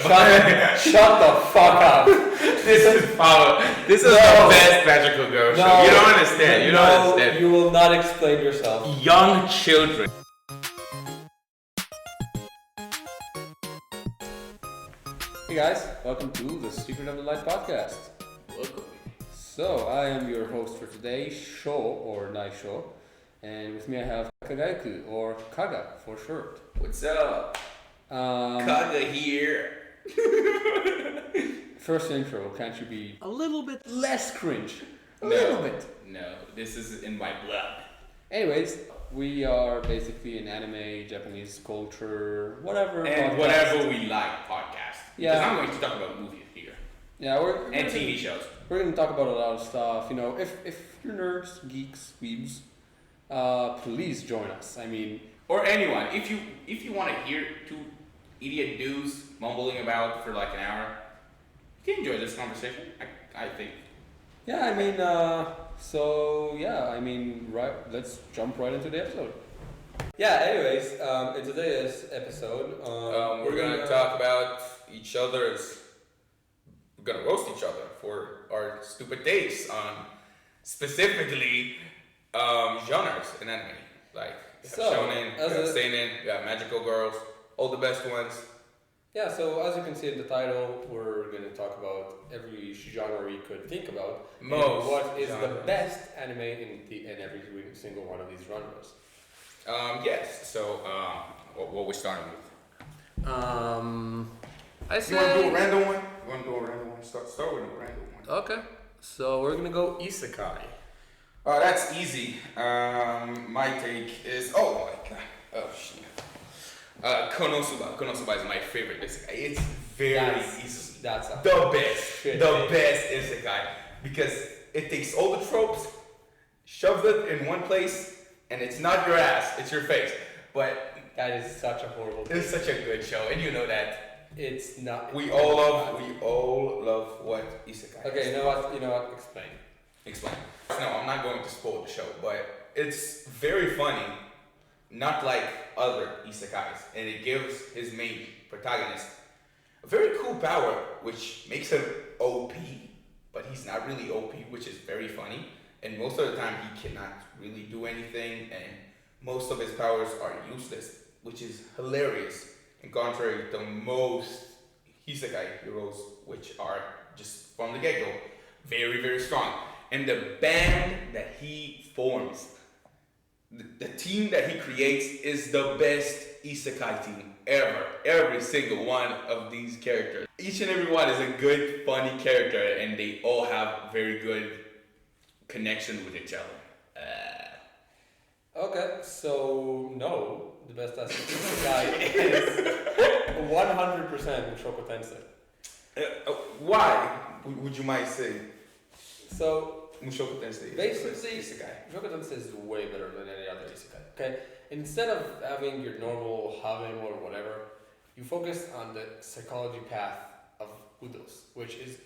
Shut the fuck up. This is power. This is the best magical girl show. You don't understand. You don't understand. You will not explain yourself. Young children. Hey guys, welcome to the Secret of the Light podcast. Welcome. So, I am your host for today's show, or Naisho, and with me I have Kagaiku, or Kaga for short. What's up? Kaga here. First intro, can't you be a little bit less cringe? A No. little bit. No, this is in my blood. Anyways, we are basically an anime, Japanese culture, whatever. And podcast. whatever we like podcast. Yeah. Because I'm going to talk about movies here. Yeah, we're And TV shows. We're going to talk about a lot of stuff. You know, if you're nerds, geeks, weebs, please join us. I mean, Or anyone. If you want to hear two idiot dudes mumbling about for like an hour, you can enjoy this conversation. I think. yeah, I mean, right. Let's jump right into the episode. Yeah. Anyways, in today's episode, We're gonna talk about each other's. We're gonna roast each other for our stupid takes on specifically genres in anime, like So, shonen, as seinen, magical girls, all the best ones. Yeah, so as you can see in the title, we're going to talk about every genre we could think about. And Most what is the genres. best anime in every single one of these genres? Yes. So what we starting with? I You want to do a random one? You want to do a random one? Start with a random one. Okay, so we're going to go isekai. That's easy. My take is my god. Oh shit. Konosuba. Konosuba is my favorite isekai. It's very easy. That's The best. Shit, the man. best isekai. Because it takes all the tropes, shoves it in one place, and it's not your ass, it's your face. But that is such a horrible thing. it's such a good show, and you know that. It's not. We all love what isekai is. Okay, you know what? Explain. Explain. No, I'm not going to spoil the show, but it's very funny, not like other isekais, and it gives his main protagonist a very cool power, which makes him OP, but he's not really OP, which is very funny, and most of the time he cannot really do anything, and most of his powers are useless, which is hilarious, and contrary to most isekai heroes, which are just from the get-go, very, very strong. And the band that he forms, the team that he creates is the best isekai team ever. Every single one of these characters. Each and every one is a good, funny character, and they all have very good connection with each other. Okay, so no, the best isekai is 100% Mushoku Tensei. Why would you might say So Mushoku Tensei is basically, isekai? Mushoku Tensei is way better than any other isekai. Okay, instead of having your normal harem or whatever, you focus on the psychology path of Udos, which is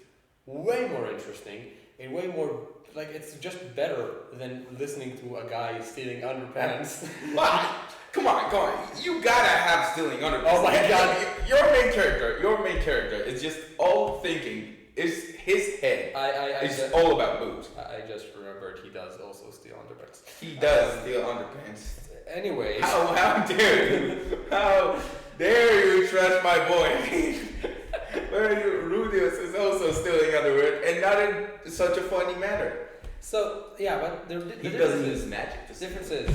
way more interesting and way more like it's just better than listening to a guy stealing underpants. What? Come on. You gotta have stealing underpants. Oh my god. Your main character is just all thinking. It's his head. It's all about boobs. I just remembered he does also steal underpants. He does steal underpants. Anyways. How dare you? How dare you trust my boy? Where you Rudius is also stealing underwear, and not in such a funny manner. So yeah, but the He difference doesn't is use magic. the difference is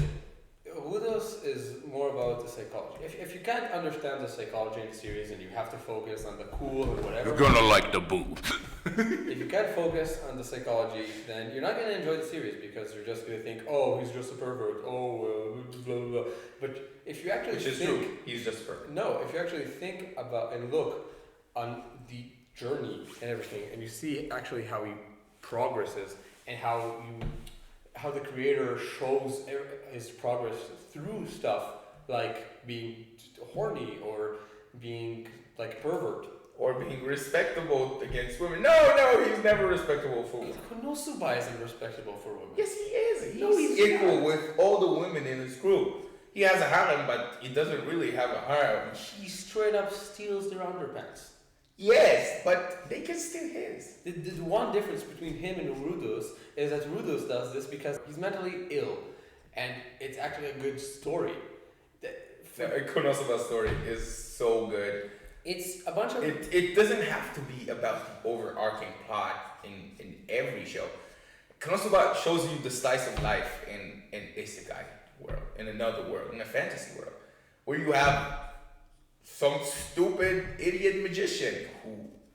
Udos is more about the psychology. If you can't understand the psychology in the series and you have to focus on the cool or whatever, You're gonna like the boobs. if you can't focus on the psychology, then you're not gonna enjoy the series because you're just gonna think, oh, he's just a pervert. Oh, blah blah blah. But if you actually Which is think, true. He's just perfect. no, if you actually think about and look on the journey and everything, and you see actually how he progresses and how the creator shows his progress through stuff like being horny or being like pervert. Or being respectable against women. No, he's never respectable for women. Konosuba isn't respectable for women. Yes, he is. No, He's he's equal not. with all the women in his group. He has a harem, but he doesn't really have a harem. He straight up steals their underpants. Yes, but they can steal his. The one difference between him and Rudos is that Rudos does this because he's mentally ill, and it's actually a good story. The Konosuba story is so good. It's a bunch of It doesn't have to be about the overarching plot in every show. Konosuba shows you the slice of life in an isekai world, in another world, in a fantasy world, where you have some stupid idiot magician who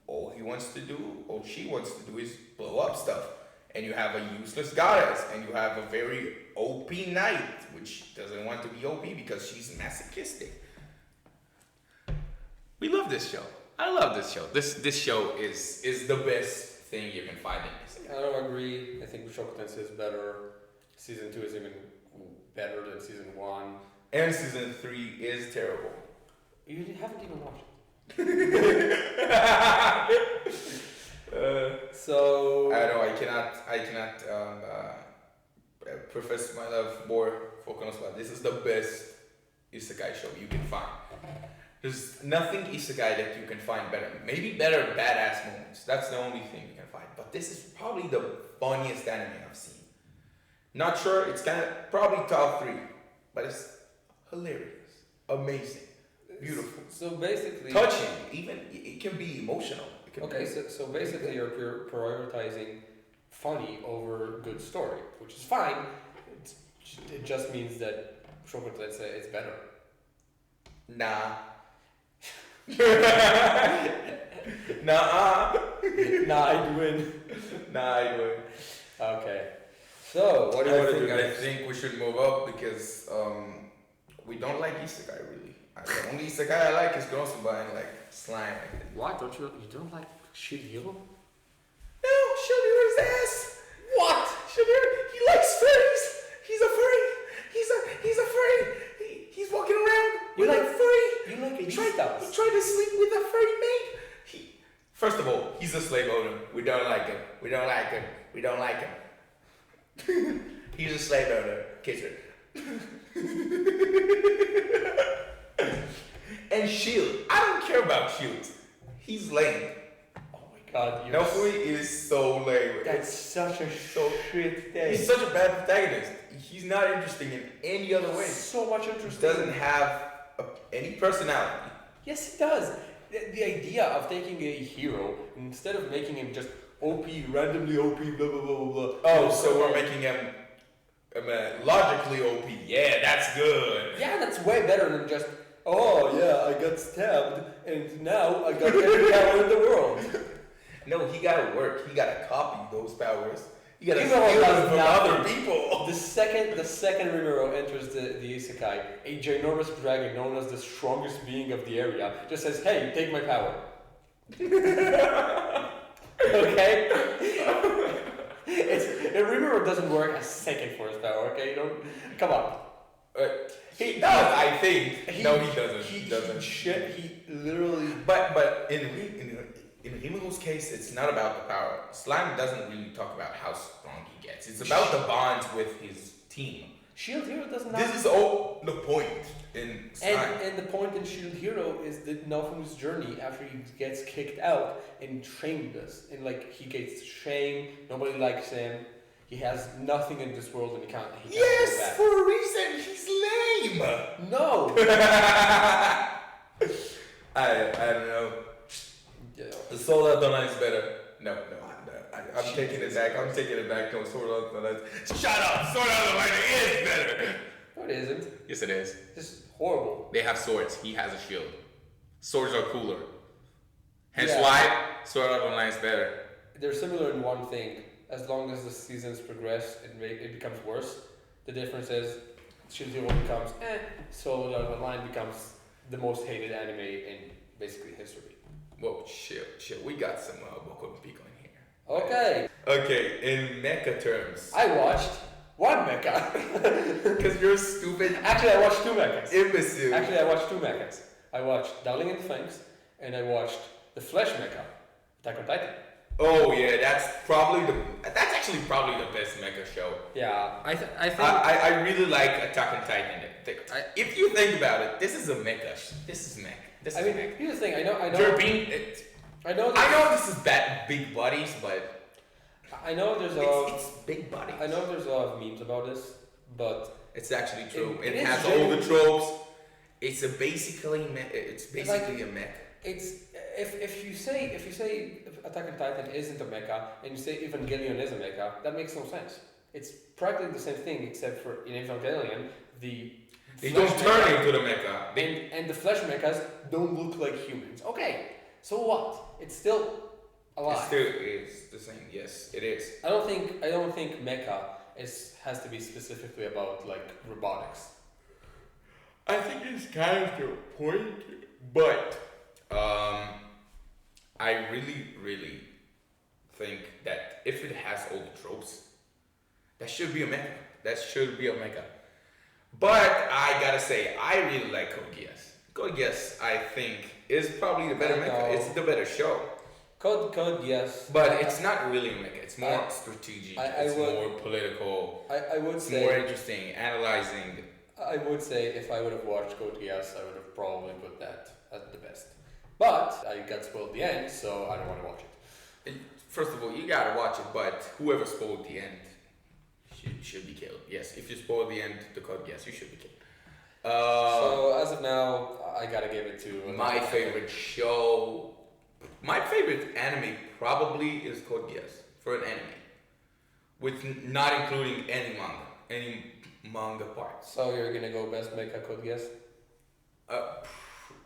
all he wants to do, all she wants to do is blow up stuff. And you have a useless goddess, and you have a very OP knight, which doesn't want to be OP because she's masochistic. We love this show. I love this show. This show is the best thing you can find in this. I don't agree. I think Mushoku Tensei is better. Season 2 is even better than season 1. And season 3 is terrible. You haven't even watched it. So I know I cannot profess my love more for Konosuba. This is the best isekai show you can find. There's nothing isekai that you can find better. Maybe better badass moments. That's the only thing you can find. But this is probably the funniest anime I've seen. Not sure. It's kind of probably top 3, but it's hilarious, amazing, beautiful, So basically, touching. Even it can be emotional. It can okay. be, So basically, you're prioritizing funny over good story, which is fine. It just means that Mushoku Tensei is better. nah. Nah, I win. Nah, I would. Okay. So what do you want to do I next? think we should move up because we don't like isekai really. The only isekai I like is Konosuba and like slime. What? You don't like Shield Hero? No, Shadira's ass. What? Shadira, he likes furries. He's a furry. He's a furry. He's walking around You with like- a furry. You like He Beastars? tried to sleep with a furry maid. First of all, he's a slave owner. We don't like him. We don't like him. We don't like him. He's a slave owner. Kiss her. And Shield. I don't care about Shield. He's lame. Oh my god, you're Naofumi is so lame. That's such a shit thing. He's such a bad protagonist. He's not interesting in any other way. so much He interesting. doesn't have any personality. Yes, he does. The idea of taking a hero instead of making him just OP, randomly OP, blah blah blah blah blah. Oh, so we're making him logically OP. Yeah, that's good. Yeah, that's way better than just. Oh yeah, I got stabbed, and now I got every power in the world. No, he gotta work. He gotta copy those powers. He gotta Rimuro steal does them from nothing. other people. The second Rimuro enters the isekai, a ginormous dragon known as the strongest being of the area just says, "Hey, take my power." Okay. Rimuro doesn't work a second for his power. Okay, you don't. Come on. He does, I think. No, he doesn't. He doesn't. He literally. But in Rimuru's case, it's not about the power. Slime doesn't really talk about how strong he gets. It's about the bonds with his team. Shield Hero doesn't. This is all the point in Slime. And the point in Shield Hero is that Naofumi's journey after he gets kicked out and shamed us. And like he gets shamed, nobody likes him. He has nothing in this world and he can't go Yes, back. for a reason. He's lame. No! I don't know. Yeah. The Sword Art Online is better. No. I'm taking it back. I'm taking it back. No, Sword Art Online. Shut up! Sword Art Online is better. No, it isn't. Yes, it is. It's horrible. They have swords. He has a shield. Swords are cooler. Hence Yeah. why Sword Art Online is better. They're similar in one thing. As long as the seasons progress, it becomes worse. The difference is Shield Hero becomes Sword Art Online becomes the most hated anime in basically history. Whoa, chill. We got some Boku no Pico in here. Okay. Okay, in mecha terms. I watched one mecha. Because you're stupid. Actually, I watched two mechas. Imbecile. Actually, I watched two mechas. I watched Darling in the Franxx, and I watched the Flesh mecha, Attack on Titan. Oh yeah, that's actually probably the best mecha show. Yeah, I think. I really like Attack on Titan. If you think about it, this is a mecha. This is mech. This is I mean, mech. here's the thing. I know. You're being I know. I know this is bad, big bodies, but I know there's a lot. it's big bodies. I know there's a lot of memes about this, but It's actually true. It It, is has all the genuinely- tropes. It's it's basically a mech. it's if you say Attack on Titan isn't a mecha and you say Evangelion is a mecha, that makes no sense. It's practically the same thing except for in Evangelion the They flesh don't turn mecha- into the mecha. and the flesh mechas don't look like humans. Okay, so what? It's still alive. It's the same. Yes, it is. I don't think mecha has to be specifically about like robotics. I think it's kind of the point, but I really think that if it has all the tropes, that should be a mecha. That should be a mecha. But I gotta say, I really like Code Geass. Code Geass, I think, is probably the better mecha. It's the better show. Code, yes. But it's not really a mecha. It's more strategic. I It's would- more political. I would It's say more interesting. Analyzing. I would say if I would have watched Code Geass, I would have probably put that at the best. But I got spoiled the end, so I don't want to watch it. First of all, you gotta watch it, but whoever spoiled the end should be killed. Yes, if you spoil the end to Code Geass, you should be killed. So as of now, I gotta give it to My favorite show, my favorite anime probably is Code Geass for an anime, with not including any manga parts. So you're gonna go best mecha Code Geass?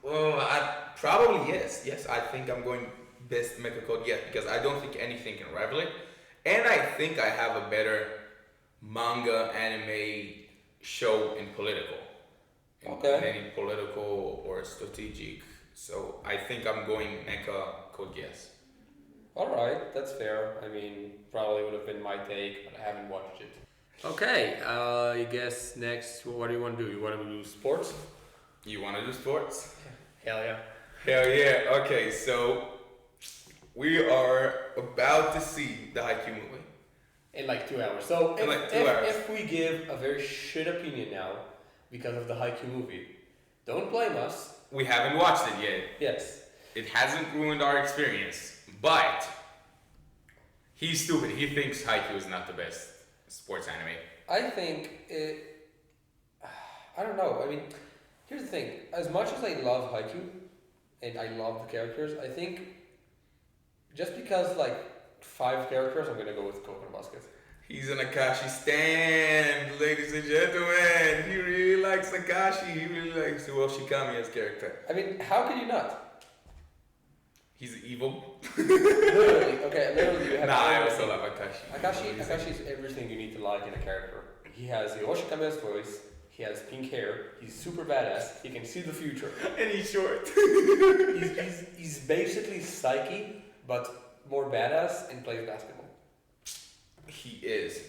Well, probably yes. Yes, I think I'm going best Mecha Code Geass because I don't think anything can rival it, and I think I have a better manga anime show in political. Okay. In any political or strategic. So I think I'm going Mecha Code Geass. Alright, that's fair. I mean, probably would have been my take, but I haven't watched it. Okay, I guess next, what do you want to do? You want to do sports? You want to do sports? Hell yeah. Hell yeah. Okay, so we are about to see the Haikyuu movie. In like 2 hours. So In like 2 hours. if we give a very shit opinion now because of the Haikyuu movie, don't blame us. We haven't watched it yet. Yes. It hasn't ruined our experience, but he's stupid. He thinks Haikyuu is not the best sports anime. I think it. I don't know. I mean, here's the thing. As much as I love Haikyuu and I love the characters, I think just because like 5 characters, I'm gonna go with Coconut Basket. He's an Akashi stan, ladies and gentlemen. He really likes Akashi. He really likes Uoshikami as character. I mean, how can you not? He's evil. Literally, okay, literally you have. Nah, I everything. also love Akashi. Akashi is everything you need to like in a character. He has the Oshikame's voice. He has pink hair. He's super badass. He can see the future. And he's short. He's basically Psyche, but more badass and plays basketball. He is.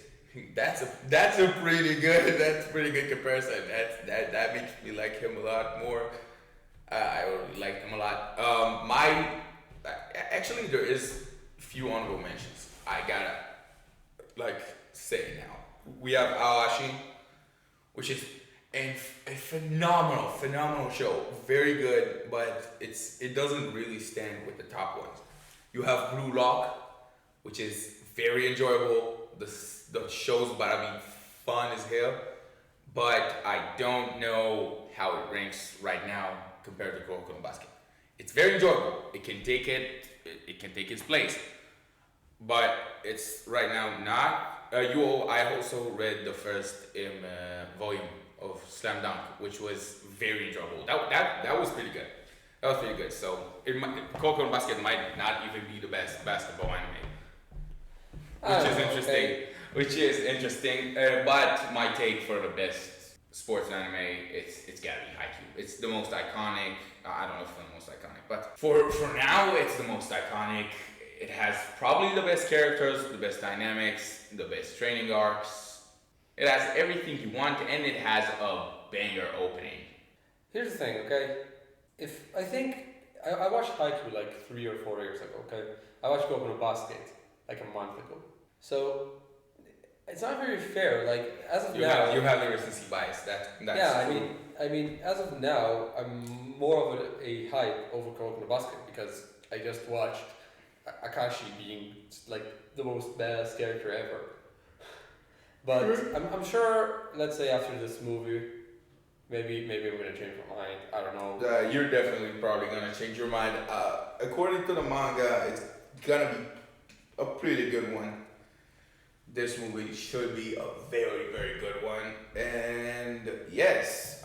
That's a pretty good comparison. That makes me like him a lot more. I already liked him a lot. Actually there is few honorable mentions. I gotta like say now. We have Awashi, which is a phenomenal show. Very good, but it doesn't really stand with the top ones. You have Blue Lock, which is very enjoyable. The show's about to be fun as hell, but I don't know how it ranks right now compared to Kuroko no Basket. It's very enjoyable. It can take its place, but it's right now not. I also read the first volume of Slam Dunk, which was very enjoyable. That was pretty good. That was pretty good. So Kuroko no Basket might not even be the best basketball anime. Which is interesting. Okay. Which is interesting. But my take for the best sports anime, it's gotta be Haikyuu. It's the most iconic. I don't know if it's the most iconic, but for now, it's the most iconic. It has probably the best characters, the best dynamics, the best training arcs. It has everything you want, and it has a banger opening. Here's the thing, okay? I watched Haikyuu like 3 or 4 years ago, okay? I watched Kuroko no Basket like a month ago. So it's not very fair. Like as of now, You have the recency bias. That's yeah. true. I mean, as of now, I'm more of a hype over Kuroko no Basket because I I just watched Akashi being like the most badass character ever. But I'm sure, let's say after this movie, maybe I'm gonna change my mind. I don't know. You're definitely probably gonna change your mind. According to the manga, it's gonna be a pretty good one. This movie should be a very, very good one. And yes,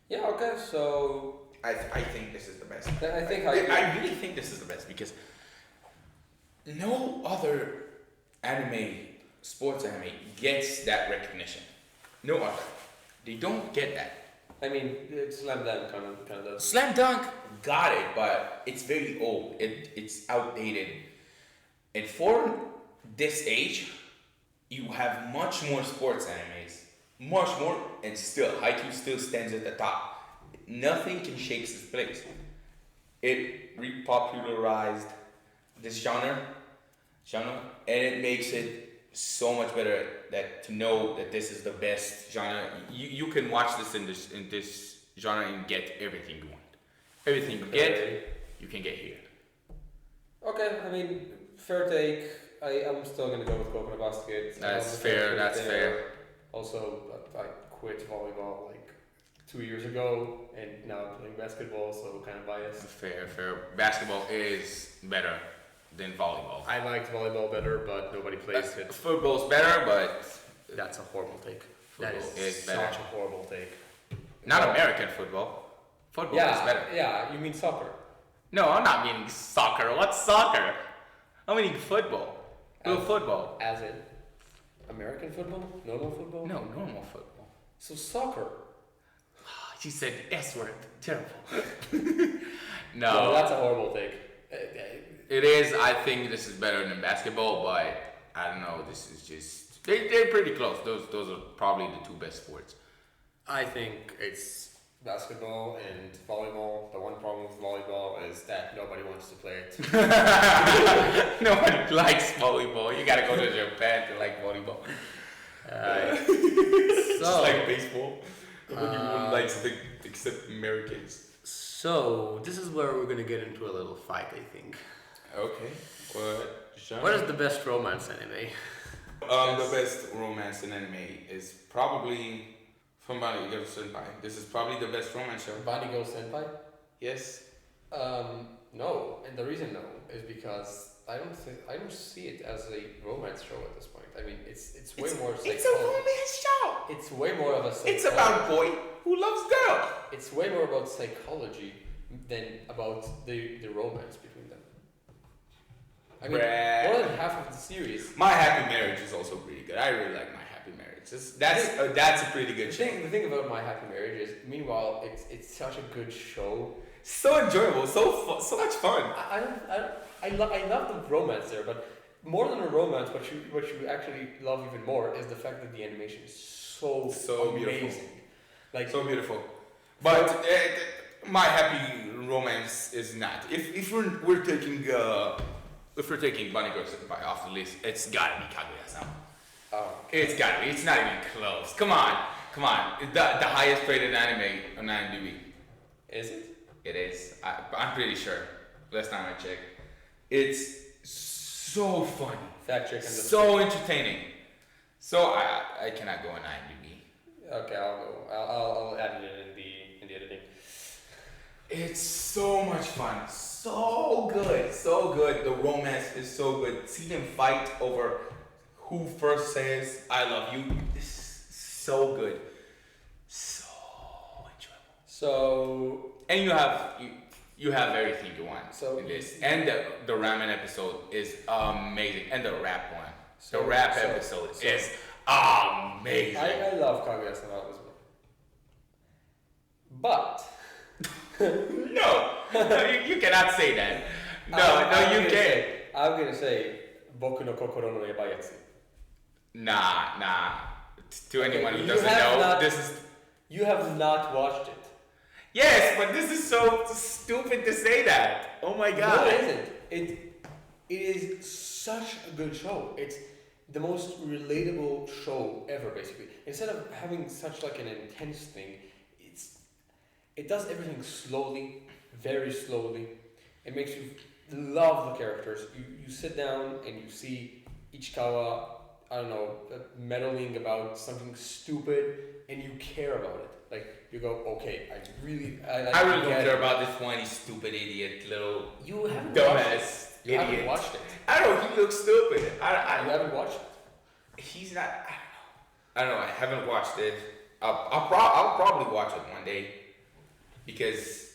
Yeah. Okay. So I think this is the best. then I think I really think this is the best because no other sports anime, gets that recognition. No other. They don't get that. I mean, Slam Dunk kind of does. Slam Dunk got it, but it's very old. It's outdated. And for this age, you have much more sports animes. Much more, and still, Haikyuu still stands at the top. Nothing can shake its place. It repopularized this genre, and it makes it so much better that to know that this is the best genre. You can watch this in this genre and get everything you want. Everything you get, you can get here. Okay, I mean, fair take. I'm still gonna go with Coconut Basket. That's fair. That's fair. Also, I quit volleyball like 2 years ago, and now I'm playing basketball, so kind of biased. Fair. Basketball is better than volleyball. I liked volleyball better, but nobody plays it. Football's better, but That's a horrible take. Football That is is better. such a horrible take. not American football. Football is better. Yeah, you mean soccer. No, I'm not meaning soccer. What's soccer? I'm meaning football. Real football. As in American football? Normal football? No, normal football. So soccer. She said S word. Terrible. No, No, that's a horrible take. it is. I think this is better than basketball, but I don't know. This is just they're pretty close. Those are probably the two best sports. I think it's basketball and volleyball. The one problem with volleyball is that nobody wants to play it. Nobody likes volleyball. You gotta go to Japan to like volleyball. Just like baseball. Everyone likes it except Americans. So this is where we're gonna get into a little fight, I think. Okay. What genre? What is the best romance anime? The best romance in anime is probably from Bunny Girl Senpai. This is probably the best romance show. Body Girl Senpai? Yes. No, and the reason no is because I don't see it as a romance show at this point. I mean, it's way more. It's a romance show. It's way more of a. It's about boy who loves girl. It's way more about psychology than about the romance between them. I mean, more than half of the series. My Happy Marriage is also pretty good. I really like My Happy Marriage. That's a pretty good show. The thing about My Happy Marriage is, meanwhile, it's such a good show. So enjoyable, so much fun. I love the romance there, but more than a romance, what you actually love even more is the fact that the animation is so amazing. Beautiful. Like so beautiful. But My Happy Romance is not. If we're taking Bunny Girl Senpai off the list, it's gotta be Kaguya-sama. Oh. It's gotta be. It's not even close. Come on. The highest rated anime on IMDb. Is it? It is. I'm pretty sure. Last time I checked. It's so funny. Fact check. So entertaining. So I cannot go on IMDb. Okay, I'll go. I'll add it in the editing. It's so much fun. So good. So good. The romance is so good. See them fight over who first says I love you. This is so good. So enjoyable. So and you have everything you want in this. And the ramen episode is amazing. And the rap one. The rap episode is amazing. I love Kaguya-sama as well. But no, you cannot say that. No, you can't. I'm gonna say Boku no Kokoro no Yabayatsu. Nah. To anyone who You doesn't have know, not- this is. You have not watched it. Yes, but this is so stupid to say that. Oh my No, god. it isn't. It is such a good show. It's the most relatable show ever, basically. Instead of having such like an intense thing, it does everything slowly, very slowly, It makes you love the characters. You sit down and you see Ichikawa, I don't know, meddling about something stupid, and you care about it. Like you go, okay, I really I really don't get care it. about this one stupid idiot little You haven't watched it. dumbass You haven't idiot. watched it. I don't know. He looks stupid. You I haven't watched it. he's not. I don't know. I haven't watched it. I'll probably watch it one day because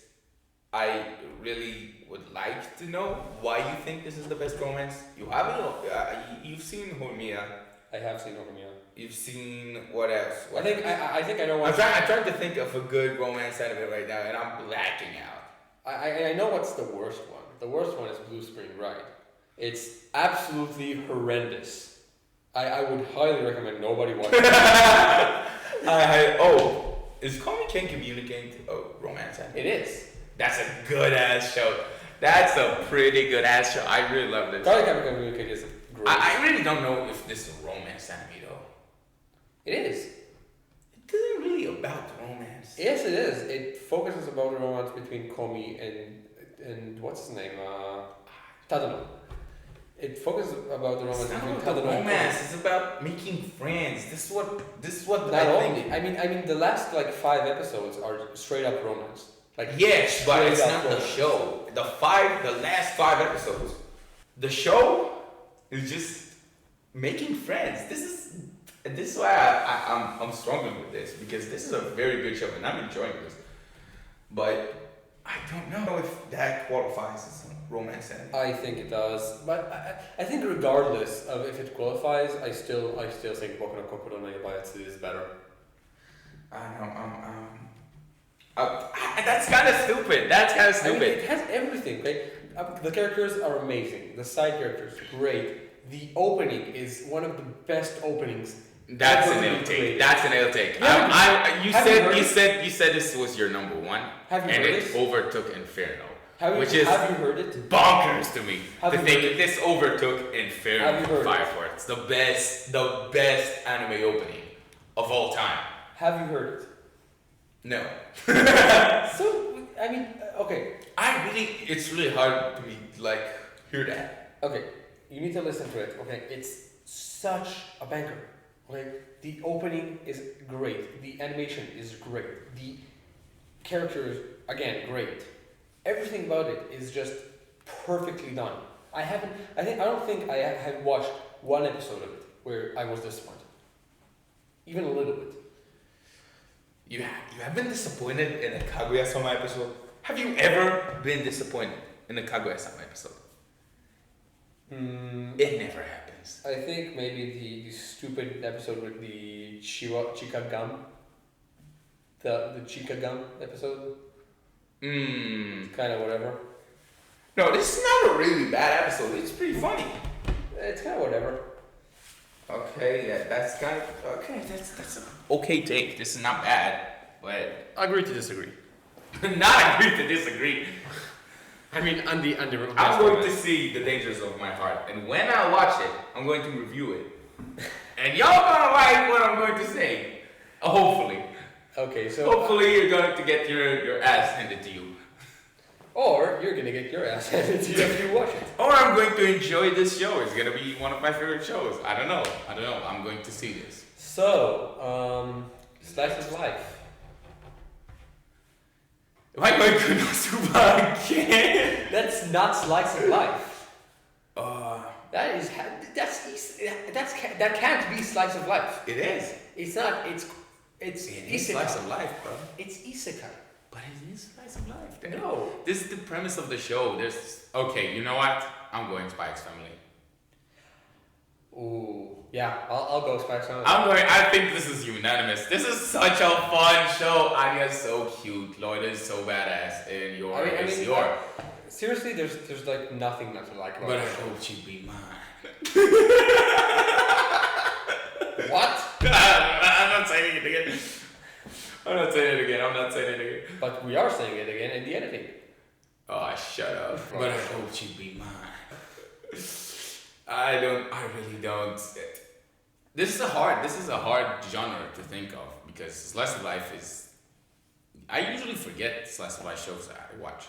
I really would like to know why you think this is the best romance. You haven't. You've seen Horimiya. I have seen Horimiya. You've seen what else? I think I know I'm what. trying to think of a good romance anime right now, and I'm blacking out. I know what's the worst one. The worst one is Blue Spring Ride. It's absolutely horrendous. I would highly recommend nobody watch it. Is Call Me Can Communicate a romance anime? It is. That's a good ass show. That's a pretty good ass show. I really love this. Garlic Comic Communicate is great. I really don't know if this is a romance anime though. It is. It isn't really about romance. Yes, it is. It focuses about the romance between Komi and what's his name? Tadano. It focuses about the romance It's not between about Tadano and romance. Komi. It's about making friends. This is what Not I only. think. I mean, the last like 5 episodes are straight up romance. Like Yes, but straight it's up not the romance. show. The last 5 episodes. The show is just making friends. This is why I'm struggling with this because this is a very good show and I'm enjoying this. But I don't know if that qualifies as a romance anime. I think it does, but I think regardless of if it qualifies, I still think Boku no Kokoro no Yabayatsu is better. I know. That's kind of stupid. That's kind of I mean, stupid. it has everything. Right? The characters are amazing. The side characters, great. The opening is one of the best openings. That's ever an been ill take. created. That's an ill take. Yeah, You have you heard said you said this was your number one, Have you and heard it this? overtook Inferno, Have which you, is have you heard it? bonkers to me Have to you think heard that this overtook Have you Inferno heard Fire Force, the best anime opening of all time. Have you heard No, it? So I mean, okay, it's really hard to me to like hear that. okay. You need to listen to it. Okay, it's such a banker. Okay, the opening is great. The animation is great. The characters, again, great. Everything about it is just perfectly done. I don't think I have watched one episode of it where I was disappointed. Even a little bit. You have been disappointed in a Kaguya-sama episode? Have you ever been disappointed in a Kaguya-sama episode? It never happens. I think maybe the stupid episode with the Chica Gum. The Chica Gum episode. Kind of whatever. No, this is not a really bad episode. It's pretty funny. It's kind of whatever. Okay, that's kind of okay. That's an okay take. This is not bad, but Agree to disagree. not agree to disagree. I mean, on the I'm going to see The Dangers of My Heart, and when I watch it, I'm going to review it, and y'all gonna like what I'm going to say. Hopefully, Okay, so hopefully you're going to get your ass handed to you, or you're gonna get your ass handed to you if you watch it. or I'm going to enjoy this show. It's gonna be one of my favorite shows. I don't know. I'm going to see this. So, slice of life. Am I going to Konosuba again? That's not slice of life. Uh, That can't be slice of life. it is. It's not. It's It is isekai. slice of life, bro. It's isekai. But it is slice of life. Dad. No. This is the premise of the show. Okay, you know what? I'm going Spy X Family. Ooh, yeah. I'll go Spy X Family. I think this is unanimous. This is such a fun show. Anya's so cute. Lloyd is so badass. And Seriously, there's like nothing not to like about But I it. hope she'd be mine. What? I'm not saying it again. I'm not saying it again. But we are saying it again in the editing. Oh, shut up. But I hope she'd be mine. I really don't. This is a hard genre to think of because slice of life is. I usually forget slice of life shows that I watch.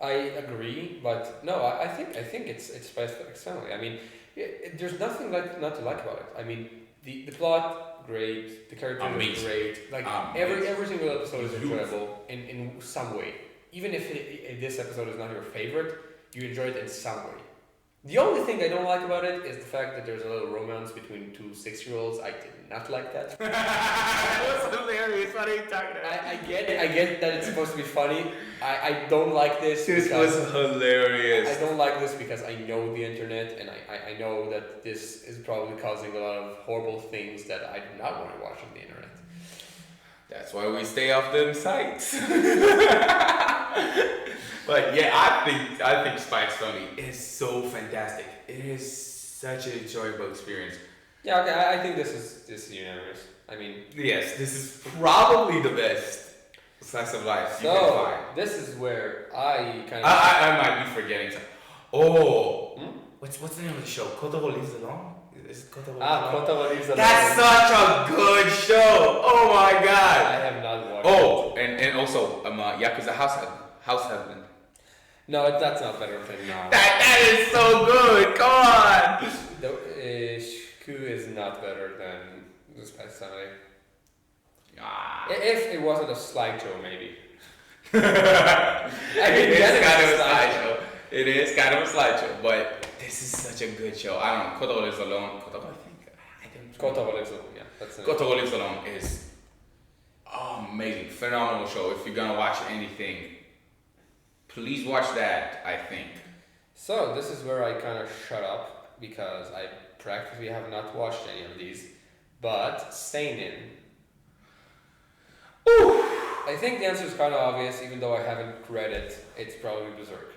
I agree, but no, I think it's spiced externally. I mean, there's nothing not to like about it. I mean, the plot great, the characters are Amazing. great. Like every single episode is enjoyable in some way. Even if this episode is not your favorite, you enjoy it in some way. The only thing I don't like about it is the fact that there's a little romance between two 6-year-olds. I did not like that. That was hilarious. What are you talking about? I get that it's supposed to be funny. I don't like this. This because was hilarious. I don't like this because I know the internet and I know that this is probably causing a lot of horrible things that I do not want to watch on the internet. That's why we stay off them sites. But yeah, I think Spy X Family is so fantastic. It is such an enjoyable experience. Yeah, okay, I think this is unanimous. I mean, Yes, this is probably the best slice of life you can so find. this is where I kind of I might be forgetting something. Oh, Hmm? what's the name of the show? Kotaro Lives Alone? Is it Kotaro Lives Alone? Kotaro Lives Alone. That's such a good show. Oh my I god. have not watched. Oh, and also Yakuza House Husband. No, that's not better than That is so good. Come on. The Shiku is not better than the Spy X Family. Ah. If it wasn't a slideshow, maybe. It is get it, kind of a it's slideshow. It is kind of a slideshow, but this is such a good show. I don't know. Kotaro Lives Alone. Kotaro, I think. I don't know. Kotaro Lives Alone, yeah. That's it. Kotaro Lives Alone is amazing, phenomenal show. If you're gonna watch anything, please watch that. I think. So this is where I kind of shut up because I practically have not watched any of these. But Seinen. Ooh. I think the answer is kind of obvious, even though I haven't read it. It's probably Berserk.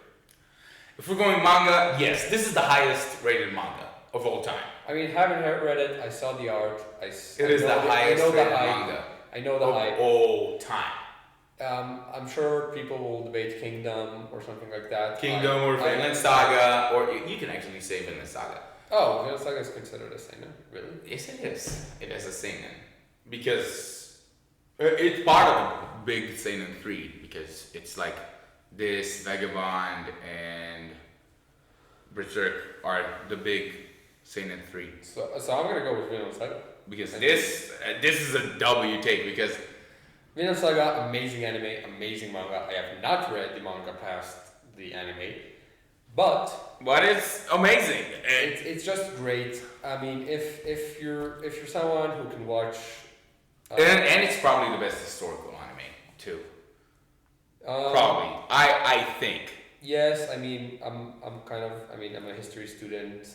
If we're going manga, yes, this is the highest rated manga of all time. I mean, haven't read it. I saw the art. It is the highest rated manga I know the of hype. all time. I'm sure people will debate Kingdom or something like that. Kingdom or Vinland Saga, or you can actually say Vinland Saga. Oh, Vinland Saga is considered a seinen, really? Yes, it is. It is a seinen because it's part of the big seinen 3 because it's like this Vagabond and Berserk are the big seinen 3 So I'm gonna go with Vinland Saga. because this is a W take because Vinland Saga, amazing anime, amazing manga. I have not read the manga past the anime, but it's amazing. it's just great. I mean, if you're someone who can watch, And it's probably the best historical anime too. Probably, I think. Yes, I mean, I'm a history student.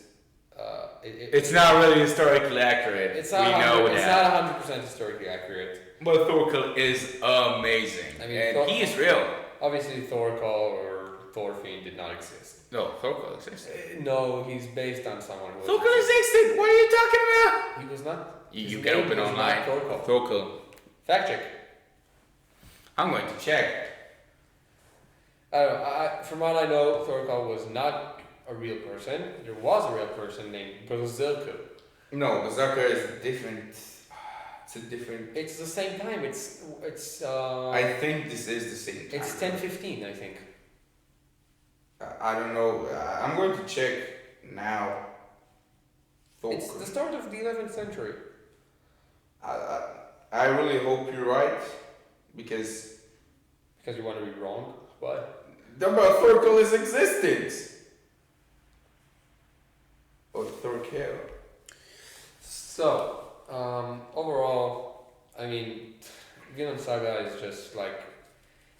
It's not really historically accurate. It's not. We know It's that. not 100% historically accurate. But Thorkel is amazing, I mean, and he is real. Obviously, Thorkel or Thorfinn did not exist. No, Thorkel exists. No, he's based on someone who. Thorkel existed. What are you talking about? He was not. You his can name open was online. not Thorkel. Thorkel. Fact check. I'm going to check. I don't know. From what I know, Thorkel was not a real person. There was a real person named Berserker. No, Berserker is different. It's a different. It's the same time. It's. I think this is the same time. It's 10:15, I think. I don't know. I'm going to check now. It's the start of the 11th century. I really hope you're right because Because you want to be wrong. What? Thorkel is existent. Or Thorkel. So, overall, I mean, Vinland Saga is just like,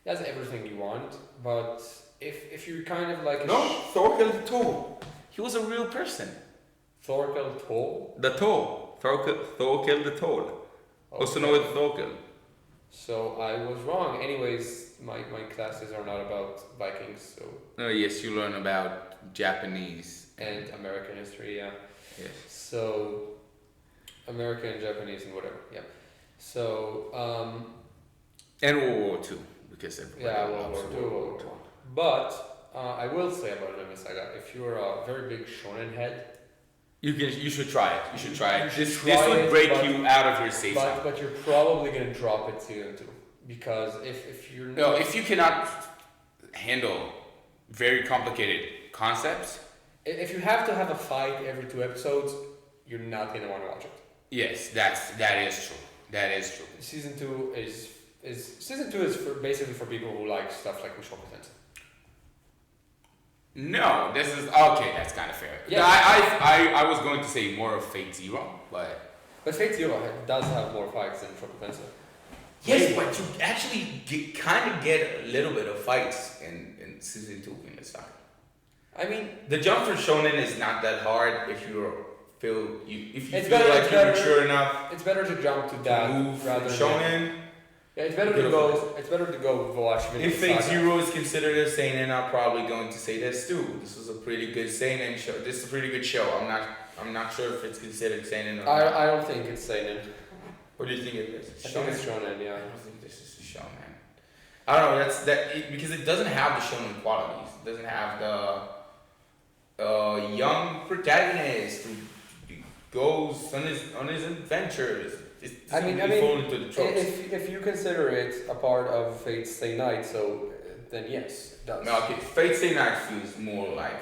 it has everything you want, but if you're kind of like No, Thorkel the Toll. He was a real person. Thorkel Toll, The Toll. Thorkel the Toll. Also known as Thorkel. so I was wrong. Anyways, my classes are not about Vikings, so, Oh yes, you learn about Japanese. and American history, yeah. Yes. So, American, Japanese, and whatever, yeah. So, And World War II, because everybody yeah, World loves War II, World War I. But I will say about Vinland Saga, if you're a very big shonen head, You should try it. You should try it. You should This try would it, break but- you out of your safe zone. but you're probably gonna drop it season 2 because if you're No, if you cannot handle very complicated concepts. If you have to have a fight every 2 episodes, you're not gonna want to watch it. Yes, that is true. That is true. Season two is basically for people who like stuff like Mushoku Tensei. No, this is okay. That's kind of fair. Yeah. I was going to say more of Fate Zero, but But Fate Zero does have more fights than Mushoku Tensei. Yes, but you actually kind of get a little bit of fights in season 2 in this saga. I mean, The jump for shonen is not that hard if you feel It's feel better- like it's you're better- mature enough it's better to jump to to that move rather than shonen. Yeah, it's better to Beautiful. go. It's better to go watch Vinland If Fate Saga. Zero is considered a seinen, I'm probably going to say this too. This was a pretty good seinen show. This is a pretty good show. I'm not sure if it's considered seinen or not. I don't think it's seinen. What do you think it is? I think it's shonen. I Yeah. don't think this is a show, man. I don't know. Because it doesn't have the shonen qualities. It doesn't have the young protagonist who goes on his adventures. It I mean, fall into the tropes. if you consider it a part of Fate's Stay Night, so then yes, it does. No, okay. Fate Stay Night feels more like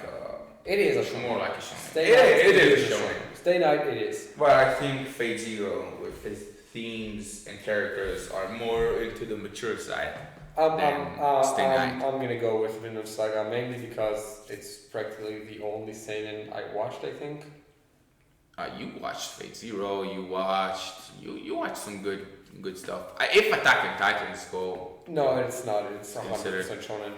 It is a shonen. more like a shonen. Stay It- Night. it is a shonen. Stay Night. It is. But I think Fate Zero, with its themes and characters, are more into the mature side. Stay Night. I'm gonna go with Vinland Saga mainly because it's practically the only seinen I watched. I think. you watched Fate Zero. You watched some good stuff. If Attack on Titans go, No, it's not. It's Considered. 100% shonen.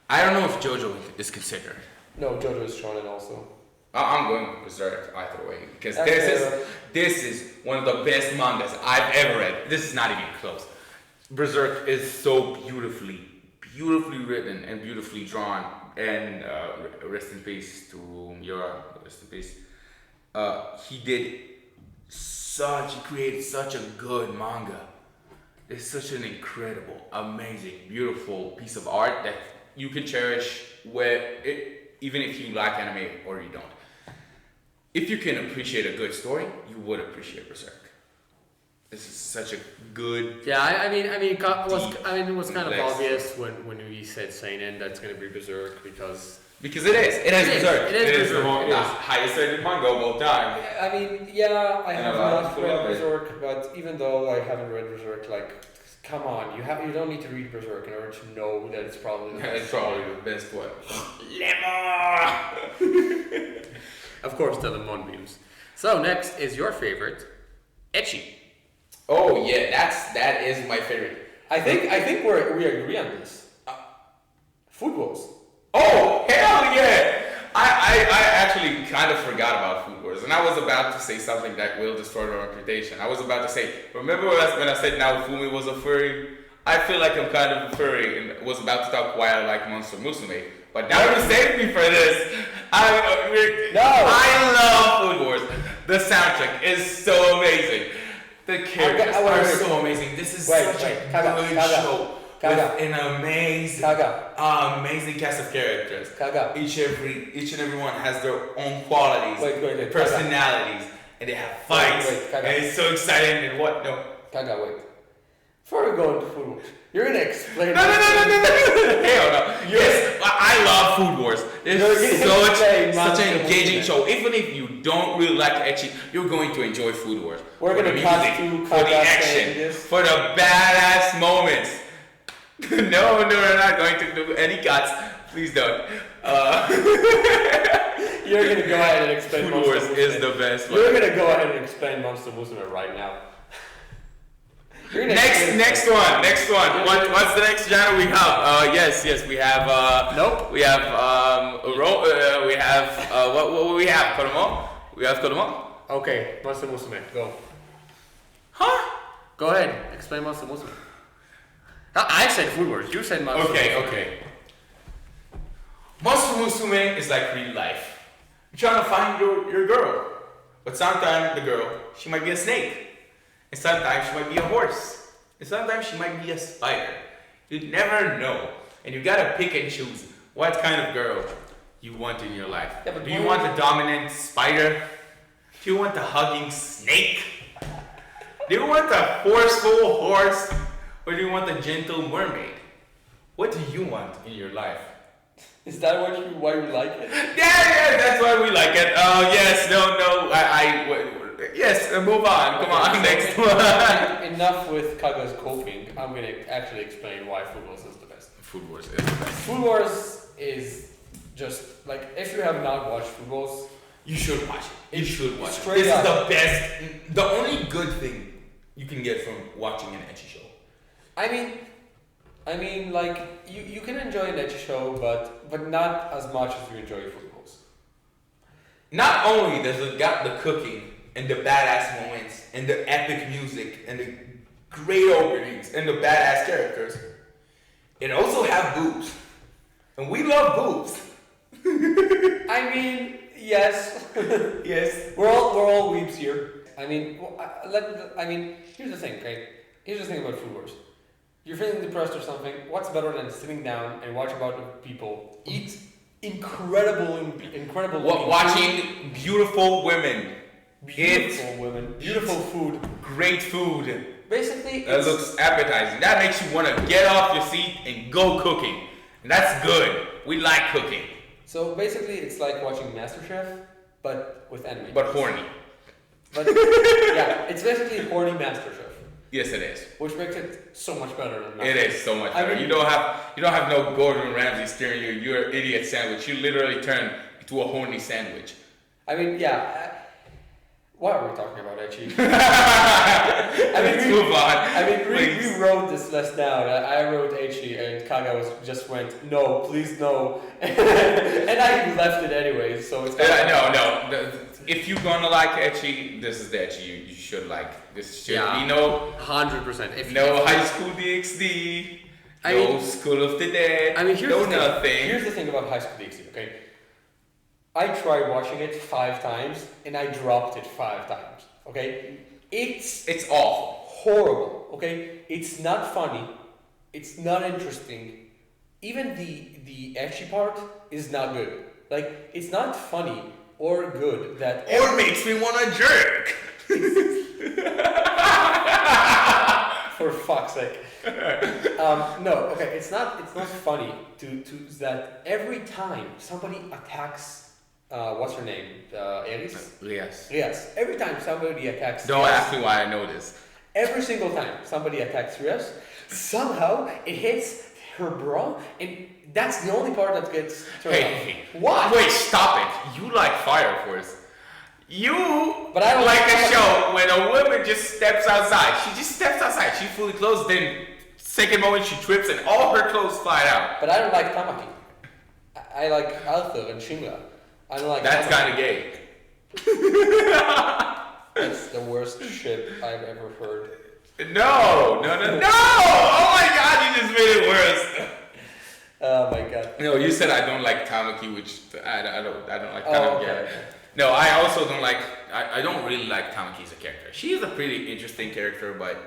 I don't know if JoJo is considered. No, JoJo is shonen also. I'm going with Berserk either way because That's this is one of the best mangas I've ever read. This is not even close. Berserk is so beautifully written and beautifully drawn. And rest in peace to Miura. Rest in peace. He created such a good manga. It's such an incredible, amazing, beautiful piece of art that you can cherish even if you like anime or you don't. If you can appreciate a good story, you would appreciate Berserk. This is such a good. Yeah, it was kind of List. obvious when we said seinen that's gonna be Berserk because Because it is. It is It is. Berserk. It is Berserk. the It is. highest rated manga of all time. I mean, yeah, I And have a lot of not people read love it. Berserk, but even though I haven't read Berserk, like, come on, you don't need to read Berserk in order to know that it's probably the It's best. probably the best one. Of course, the Lemon memes. So next is your favorite, Ecchi. Oh yeah, that is my favorite. I think we agree on this. Food Wars. Oh hell yeah! I actually kind of forgot about Food Wars, and I was about to say something that will destroy my reputation. I was about to say, remember when I said Naofumi was a furry? I feel like I'm kind of a furry and was about to talk why I like Monster Musume. But now you saved me for this. I love Food Wars. The soundtrack is so amazing. The characters are so amazing. This is such a good show with an amazing, amazing cast of characters. Kaga. Each and every one has their own qualities, Wait, personalities, and they have fights. Kaga. And it's so exciting and what? No. Kaga, wait. Before we go into Food Wars, you're gonna explain. No. Hell no. Yes, I love Food Wars. It's such an engaging show. Even if you don't really like Ecchi, you're going to enjoy Food Wars. We're For gonna the cut music, to for the Kaga action, saying this. for the badass moments. No, we're not going to do any cuts. Please don't. You're gonna go ahead and explain Food Monster Wars Musume. is the best one. You're gonna go ahead and explain Monster Musume right now. You're gonna explain- Next one. What's the next genre we have? Yes, we have. Nope. We have we have what we have? Kodomo. We have Kodomo. Okay, Monster Musume, go. Huh? Go ahead, explain Monster Musume. I said Food Wars. You said Monster. Okay. Monster Musume is like real life. You're trying to find your girl, but sometimes the girl she might be a snake, and sometimes she might be a horse, and sometimes she might be a spider. You never know, and you gotta pick and choose what kind of girl you want in your life. Yeah, but Do you want the dominant spider? Do you want the hugging snake? Do you want the forceful horse? Or do you want the gentle mermaid? What do you want in your life? Is that why you like it? Yeah, that's why we like it. Yes, no, yes, move on. Come on, next one. Enough with Kaga's coping. I'm gonna actually explain why Food Wars is the best. Food Wars is the best. Food Wars is just like, if you have not watched Food Wars, You should watch it. You should watch it. Straight This is up. the best. The only good thing you can get from watching an ecchi show. I mean, like you can enjoy an ecchi show, but not as much as you enjoy Food Wars. Not only does it got the cooking and the badass moments and the epic music and the great openings and the badass characters, it also have boobs, and we love boobs. I mean, yes, Yes. we're all weebs here. I mean, here's the thing, okay? Here's the thing about Food Wars. You're feeling depressed or something. What's better than sitting down and watch about people eat incredible Watching beautiful women, beautiful women, beautiful food. great food. Basically, That looks appetizing. That makes you want to get off your seat and go cooking. And that's good. We like cooking, so basically it's like watching MasterChef, but with anime. but horny. But yeah, it's basically horny MasterChef, Yes, it is. which makes it so much better than It MasterChef. is so much I better. mean- You don't have no Gordon Ramsay steering you. You're an idiot sandwich. You literally turn into a horny sandwich. I mean, yeah. Why are we talking about ecchi? Let's move on. I mean, we please. wrote this list down. I wrote ecchi, and Kaga just went, no, please no, and I left it anyways. So it's No. If you're gonna like ecchi, this is the ecchi you should like. This should Yeah. be no 100%. no High School DxD, I no mean- School of the Dead, I mean, here's no the thing. nothing. Here's the thing about High School DxD. Okay, I tried watching it 5 times, and I dropped it 5 times. Okay, it's It's awful. horrible. Okay, it's not funny. It's not interesting. Even the ecchi part is not good. Like, it's not funny or good that. Or makes me want to jerk. For fuck's sake. No, okay, it's not funny to that every time somebody attacks what's her name? Eris? Yes. Yes. Every time somebody attacks Don't Rias, ask me why I know this. every single time somebody attacks Rias, somehow it hits her bra, and that's the only part that gets turned Hey, off. What? Wait, stop it. You like Fire Force. You But I don't like a like- show when a woman just steps outside. She just steps outside. She's fully clothed. Then, second moment, she trips and all her clothes fly out. But I don't like Tamaki. I like Arthur and Shinra. I don't like That's Tamaki. kind of gay. That's the worst shit I've ever heard. No! Oh my God, you just made it worse. Oh my god. No, you said I don't like Tamaki, which I don't like Oh, Tamaki. okay. No, I also don't like. I don't really like Tamaki as a character. She is a pretty interesting character, but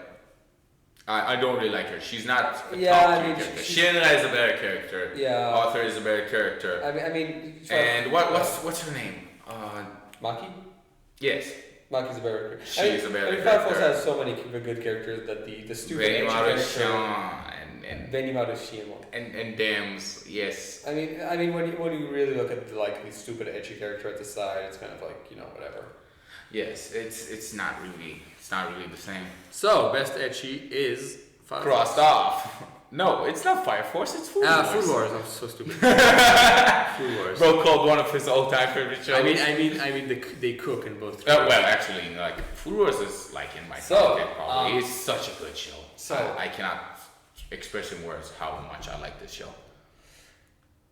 I don't really like her. She's not a Yeah, top I tier mean, character. she- Shinra is a better character. Yeah. Author is a better character. I mean. And what's her name? Maki? Yes. Maki's a better character. She is a better Fire Force character. has so many good characters that the stupid Very ancient Maru character. Sean Benny Marushima. and Dams. Yes. I mean, when you really look at like the stupid edgy character at the side, it's kind of like, you know, whatever. Yes. It's not really the same. So best edgy is Crossed off. No, it's not Fire Force. It's Food Wars. Food Wars. I'm so stupid. Food Wars. Bro called one of his all-time favorite shows. I mean, they cook in both. Well, actually, like Food Wars is like in my So, top 10 probably. It's such a good show. So- I cannot express in words how much I like this show.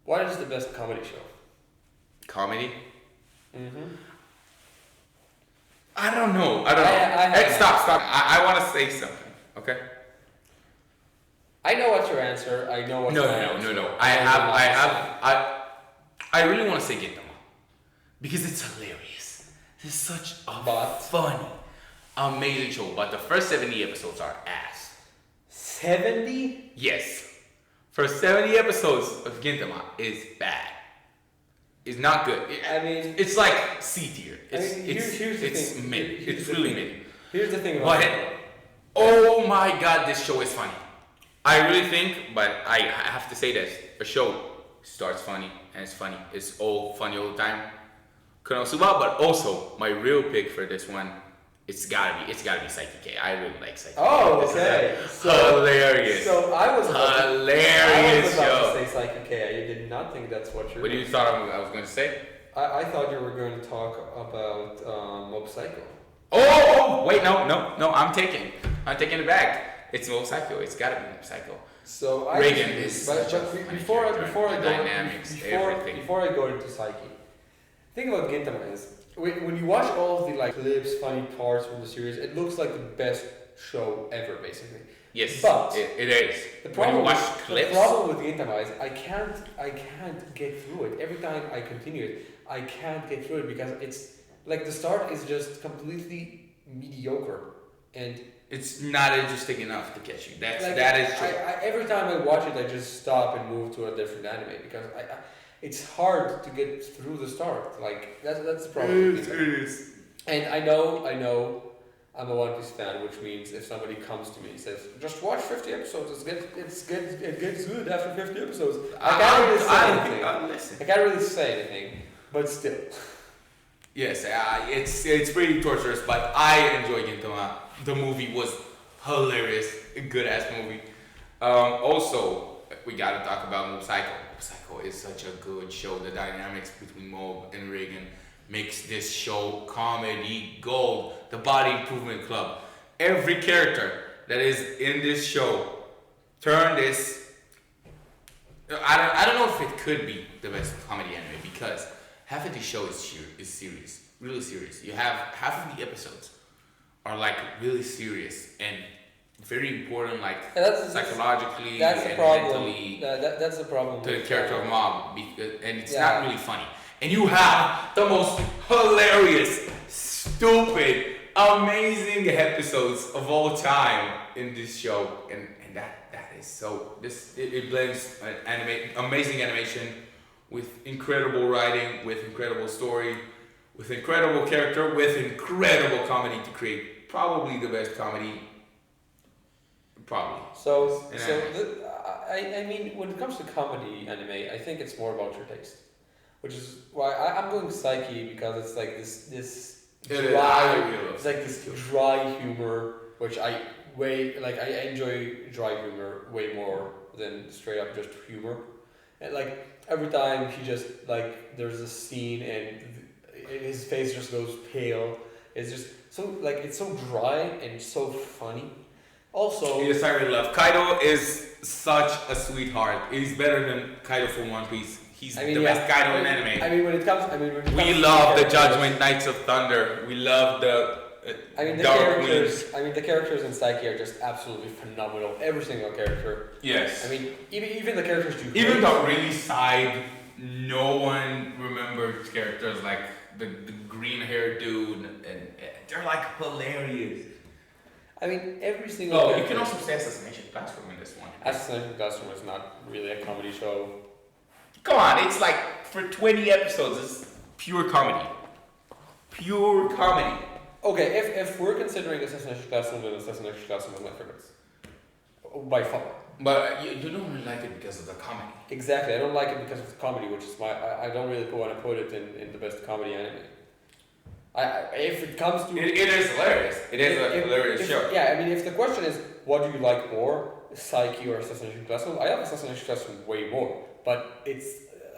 What is the best comedy show? Comedy? Mm-hmm. I don't know. I Stop. I want to say something. Okay. I know what's your answer. I know what's No. my answer. I really want to say Gintama because it's hilarious. It's such a But- funny, amazing show. But the first 70 episodes are ass. 70? Yes. First 70 episodes of Gintama is bad. It's not good. I mean, It's like C tier. It's here's the it's thing. mid. Here's It's the really thing. mid. Here's the thing about But it. oh my god, this show is funny. I really think, but I have to say this: a show starts funny and it's funny. It's all funny all the time. Konosuba, but also my real pick for this one, it's gotta be Psyche K. I really like Psyche K. Oh, This is okay. hilarious. So I was Hilarious about show. to say Psyche K. I did not think that's what you're What do you gonna thought I was going to say? I thought you were going to talk about Mob Psycho. Oh, wait, no, I'm taking it back. It's Mob Psycho. It's gotta be Mob Psycho. So I Reagan is but, such a but funny before I character. before I The go dynamics, everything. before I go into Psyche, thing about Gintama is when you watch all of the like clips, funny parts from the series, it looks like the best show ever, basically. Yes, But it is. The When problem, you watch with, clips, the problem with Gintama is I can't get through it. Every time I continue it, I can't get through it because it's like the start is just completely mediocre and it's not interesting enough to catch you. like, That is true. every time I watch it, I just stop and move to a different anime because it's hard to get through the start. Like that's the problem. with Gintama. And I know I'm a One Piece fan, which means if somebody comes to me and says, "Just watch 50 episodes, it gets good after 50 episodes," I can't really say anything. Listen. I can't really say anything, but still. Yes, it's pretty torturous, but I enjoy Gintama. The movie was hilarious, a good ass movie. Also, we gotta talk about Mob Psycho. Mob Psycho is such a good show. The dynamics between Mob and Reagan makes this show comedy gold. The Body Improvement Club. Every character that is in this show turn this. I don't know if it could be the best comedy anime because half of the show is serious, really serious. You have half of the episodes are like really serious and very important, like psychologically That's the and problem. mentally That's the problem. to the with, character of Mob, and it's Yeah. not really funny. And you have the most hilarious, stupid, amazing episodes of all time in this show, and that is so. It blends amazing animation with incredible writing, with incredible story, with incredible character, with incredible comedy to create probably the best comedy. Probably. So In so anime. I mean, when it comes to comedy anime, I think it's more about your taste, which is why I'm going Psyche because it's like this dry. It's like this dry humor, which I enjoy dry humor way more than straight up just humor. And like every time he just like there's a scene and his face just goes pale. It's just so like it's so dry and so funny. Also, Yes, I really love Kaido. Is such a sweetheart. He's better than Kaido from One Piece. He's the best Kaido in anime. I mean, when it comes We to love the characters- Judgment Knights of Thunder. We love the the Dark characters. Queen. The characters in Psyche are just absolutely phenomenal. Every single character. Yes. I mean, even the characters you Even hate- the really side, no one remembers characters like the green haired dude, and they're like hilarious. I mean, every single. Oh, you character. can also say Assassination Classroom in this one. Assassination Classroom is not really a comedy show. Come on, it's like for 20 episodes, it's pure comedy. Pure comedy. Okay, if we're considering Assassination Classroom, then Assassination Classroom is my favorite. By far. But you don't really like it because of the comedy. Exactly, I don't like it because of the comedy, which is I don't really want to put it in the best comedy anime. If it comes to It is hilarious. It is a hilarious show. Yeah, I mean, if the question is what do you like more, Psyche or Assassination Classroom, I love Assassination Classroom way more. But it's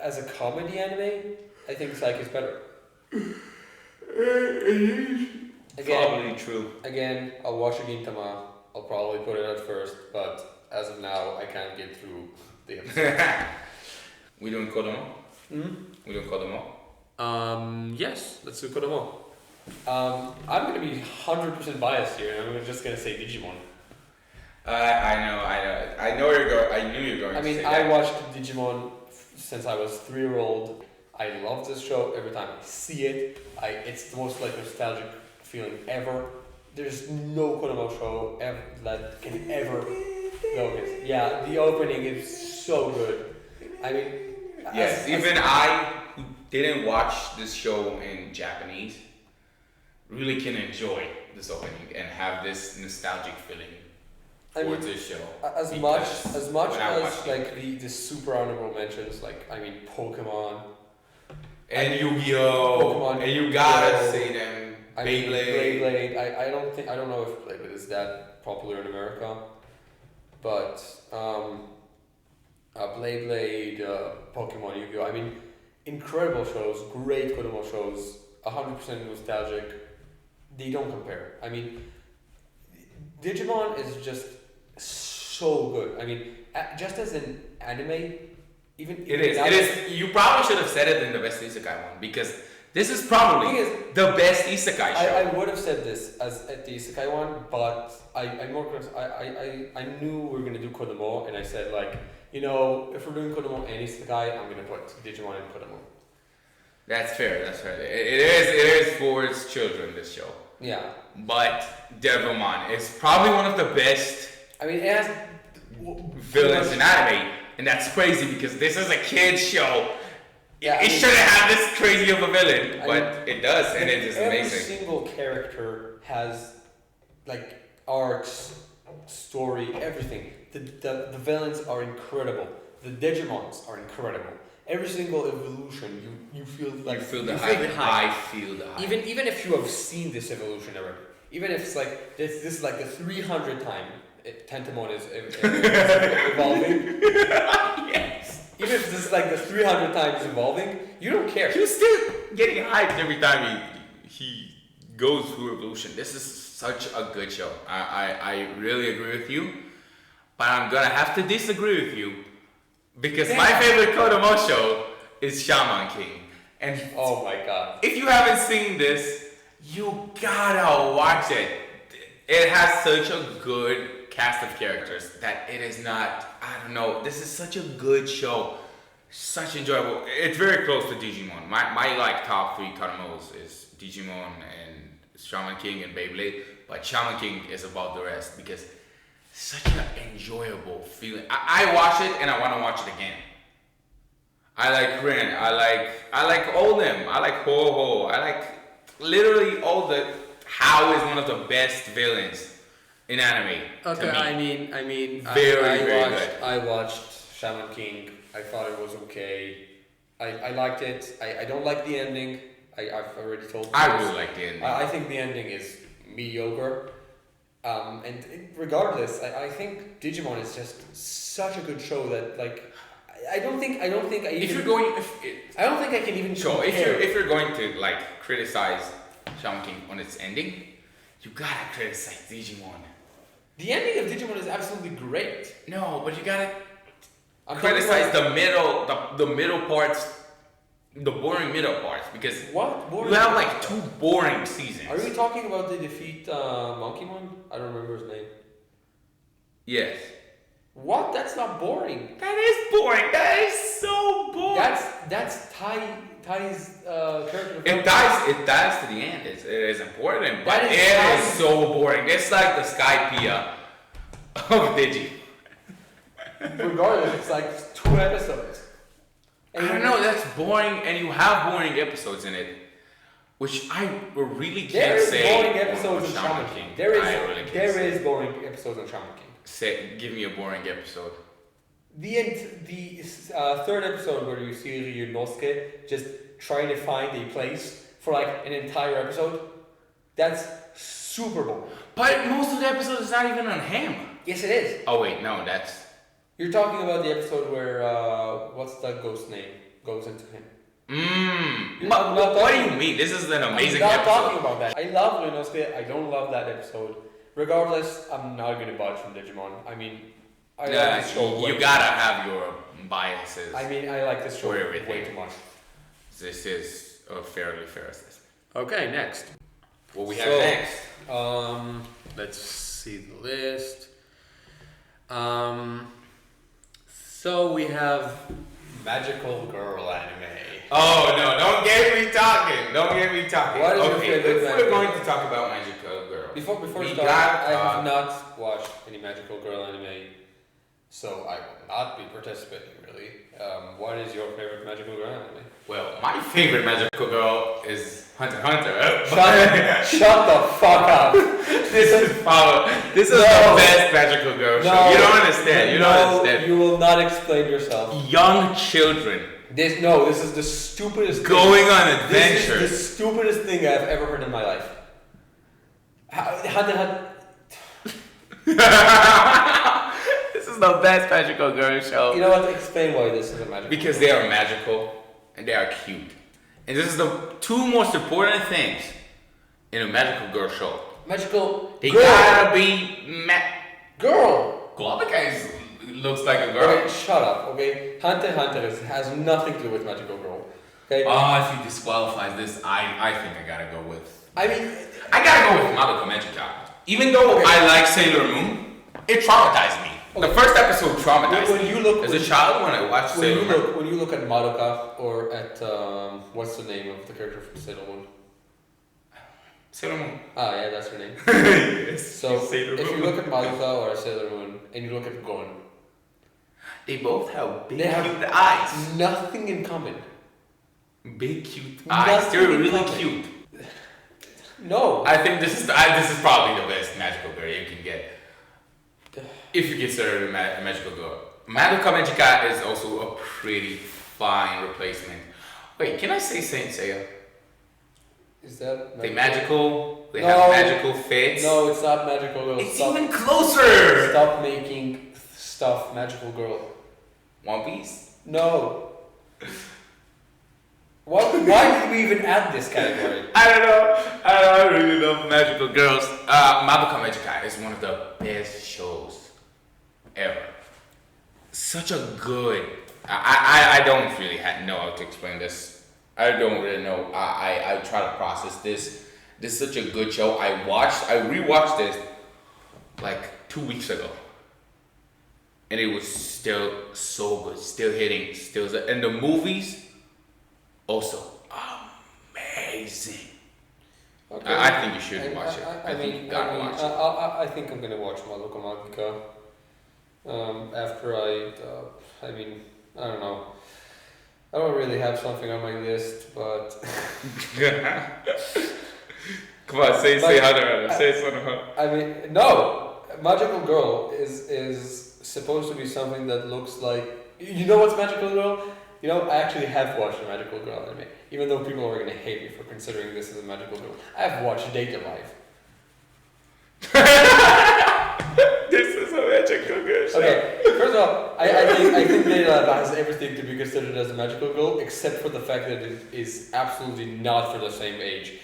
as a comedy anime, I think Psyche is better. Probably true. Again, I'll watch Gintama. I'll probably put it at first, but as of now, I can't get through the episode. We doing Kodomo? Hmm? We doing Kodomo? Yes, let's do Kodomo. I'm gonna be 100% biased here, and I'm just gonna say Digimon. I know you're going. I knew you were going I to mean, say I that. watched Digimon since I was 3-year-old. I love this show. Every time I see it, it's the most like nostalgic feeling ever. There's no Kodomo show ever that can ever go against. Yeah, the opening is so good. I mean, Yes, even I, who didn't watch this show in Japanese, really can enjoy this opening and have this nostalgic feeling I for mean, this show. as Because much as when I as watched like the super honorable mentions, like I mean Pokemon, And Yu-Gi-Oh! Pokemon, And you gotta Yu-Gi-Oh! say them. I mean Beyblade. Beyblade. I don't know if Beyblade is that popular in America, but Beyblade, Pokemon, Yu-Gi-Oh! I mean, incredible shows, great Kodomo shows, 100% nostalgic. They don't compare. I mean, Digimon is just so good. I mean, just as an anime, even It is. You probably should have said it in the best isekai one because this is probably Thing is, the best isekai show. I would have said this as at the Isekai one, but I'm more close. I knew we were gonna do Kodomo, and I said like, you know, if we're doing Kodomo and Isekai, I'm gonna put Digimon and Kodomo. That's fair. That's fair. It is for its children. This show, Yeah, but Devilmon is probably one of the best I mean it has villains in anime, and that's crazy because this is a kids show. Yeah, I It mean- shouldn't have this crazy of a villain, I but it does, and it is every amazing. single character has like arcs, story, everything. The villains are incredible. The Digimons are incredible. Every single evolution, you feel like You feel the hype. hype. I feel the hype. Even if you have seen this evolution already, even if it's like this is like the 300th time Tentamon is evolving. Yes. Even if this is like the 300th time it's evolving, you don't care. He's still getting hyped every time he goes through evolution. This is such a good show. I really agree with you, but I'm gonna have to disagree with you because my favorite Kodomo show is Shaman King. And Oh my god. if you haven't seen this, you gotta watch it. It has such a good cast of characters that it is not, I don't know, this is such a good show. Such enjoyable. It's very close to Digimon. My like top 3 Kodomos is Digimon and Shaman King and Beyblade, but Shaman King is above the rest because such an enjoyable feeling. I watch it and I want to watch it again. I like Rin. I like all them. I like Ho Ho. I like literally all the. How is one of the best villains in anime. Okay, to me. I mean, Very, very watched, good. I watched Shaman King. I thought it was okay. I liked it. I don't like the ending. I've already told you. I this. really like the ending. I think the ending is mediocre. Regardless, I think Digimon is just such a good show that like I don't think I if even, you're going, I don't think I can even so compare. if you're going to like criticize Shaman King on its ending, you gotta criticize Digimon. The ending of Digimon is absolutely great. No, but you gotta I'm criticize talking the middle parts, the boring middle parts, because about- what boring. you have like 2 boring seasons. Are we talking about the defeat Monkeymon? I don't remember his name. Yes. What? That's not boring. That is boring. That is so boring. That's Ty's character. It dies to the end. It is important, but That is it is fine. so boring. It's like the Skypiea of Digi. Regardless, it's like 2 episodes. I don't know. That's boring, and you have boring episodes in it, which I really There can't is say. boring on episodes in Shaman King. There I really can't there say. is boring episodes in Shaman King. Give me a boring episode. The third episode where you see Ryunosuke just trying to find a place for like an entire episode, that's super boring. But most of the episodes is not even on him. Yes, it is. Oh wait, no, that's You're talking about the episode where what's that ghost name goes into him. What, I'm not what do talking- you mean? This is an amazing I'm not episode. talking about that. I love Ryunosuke. I don't love that episode. Regardless, I'm not gonna budge from Digimon. I mean, I like this show. you gotta have your biases. I mean, I like this show For way everything. too much. This is a fairly fair assessment. Okay, next. What we have next? Let's see the list. So we have Magical Girl anime. Oh no! Don't get me talking. Don't get me talking. What is your okay, favorite if we're anime? going to talk about Magical Girl. Before We we start, got, I have not watched any Magical Girl anime. So I will not be participating, really. What is your favorite magical girl anime? Well, my favorite magical girl is Hunter x Hunter. Shut the fuck up. This is the best magical girl show. You don't understand. You don't understand. You will not explain yourself. Young children This is the stupidest going on This adventures. is the stupidest thing I've ever heard in my life. This is the best magical girl show. You know what? Explain why this is a magical Because they are magical and they are cute. And this is the two most important things in a magical girl show. Magical They girl. gotta be Girl. Guavaca looks like a girl. Okay, shut up, okay? Hunter x Hunter has nothing to do with magical girl. Okay? Oh, if he disqualifies this, I think I gotta go with. I mean, I gotta go with Madoka Magica. Even though Okay. I like Sailor Moon, it traumatized me. Okay. The first episode traumatized When me. you look- As a child, when I watched Sailor Moon. when you look at Madoka or at what's the name of the character from Sailor Moon? Sailor Moon. Ah, yeah, that's her name. Yes. So Sailor if you Moon. look at Madoka or Sailor Moon and you look at Gon, They both have big They have- cute eyes. nothing in common. Big cute Nothing eyes. They're in really common. cute. No. I think this is probably the best magical girl you can get. If you consider it a magical girl. Madoka Magica is also a pretty fine replacement. Wait, can I say Saint Seiya? Is that They magical, they No. have magical fits. No, it's not magical girl. It's Stop, even closer! stop making stuff magical girl. One Piece? No. Why did we even add this category? I don't know. I really love magical girls. Madoka Magica is one of the best shows ever. Such a good. I don't really know how to explain this. I don't really know. I try to process this. This is such a good show. I rewatched this like 2 weeks ago. And it was still so good. Still hitting. And the movies also amazing. Okay. I think you should watch it. I think you gotta watch it. I think I'm gonna watch Madoka Magica. After I mean, I don't know. I don't really have something on my list, but Come on, say Hunter. Say something. I mean, no. Magical Girl is supposed to be something that looks like. You know what's Magical Girl? You know, I actually have watched a Magical Girl anime, even though people are gonna hate me for considering this as a Magical Girl. I have watched Data Life. This is a magical girl show. Okay, first of all, I think Data Life has everything to be considered as a Magical Girl, except for the fact that it is absolutely not for the same age.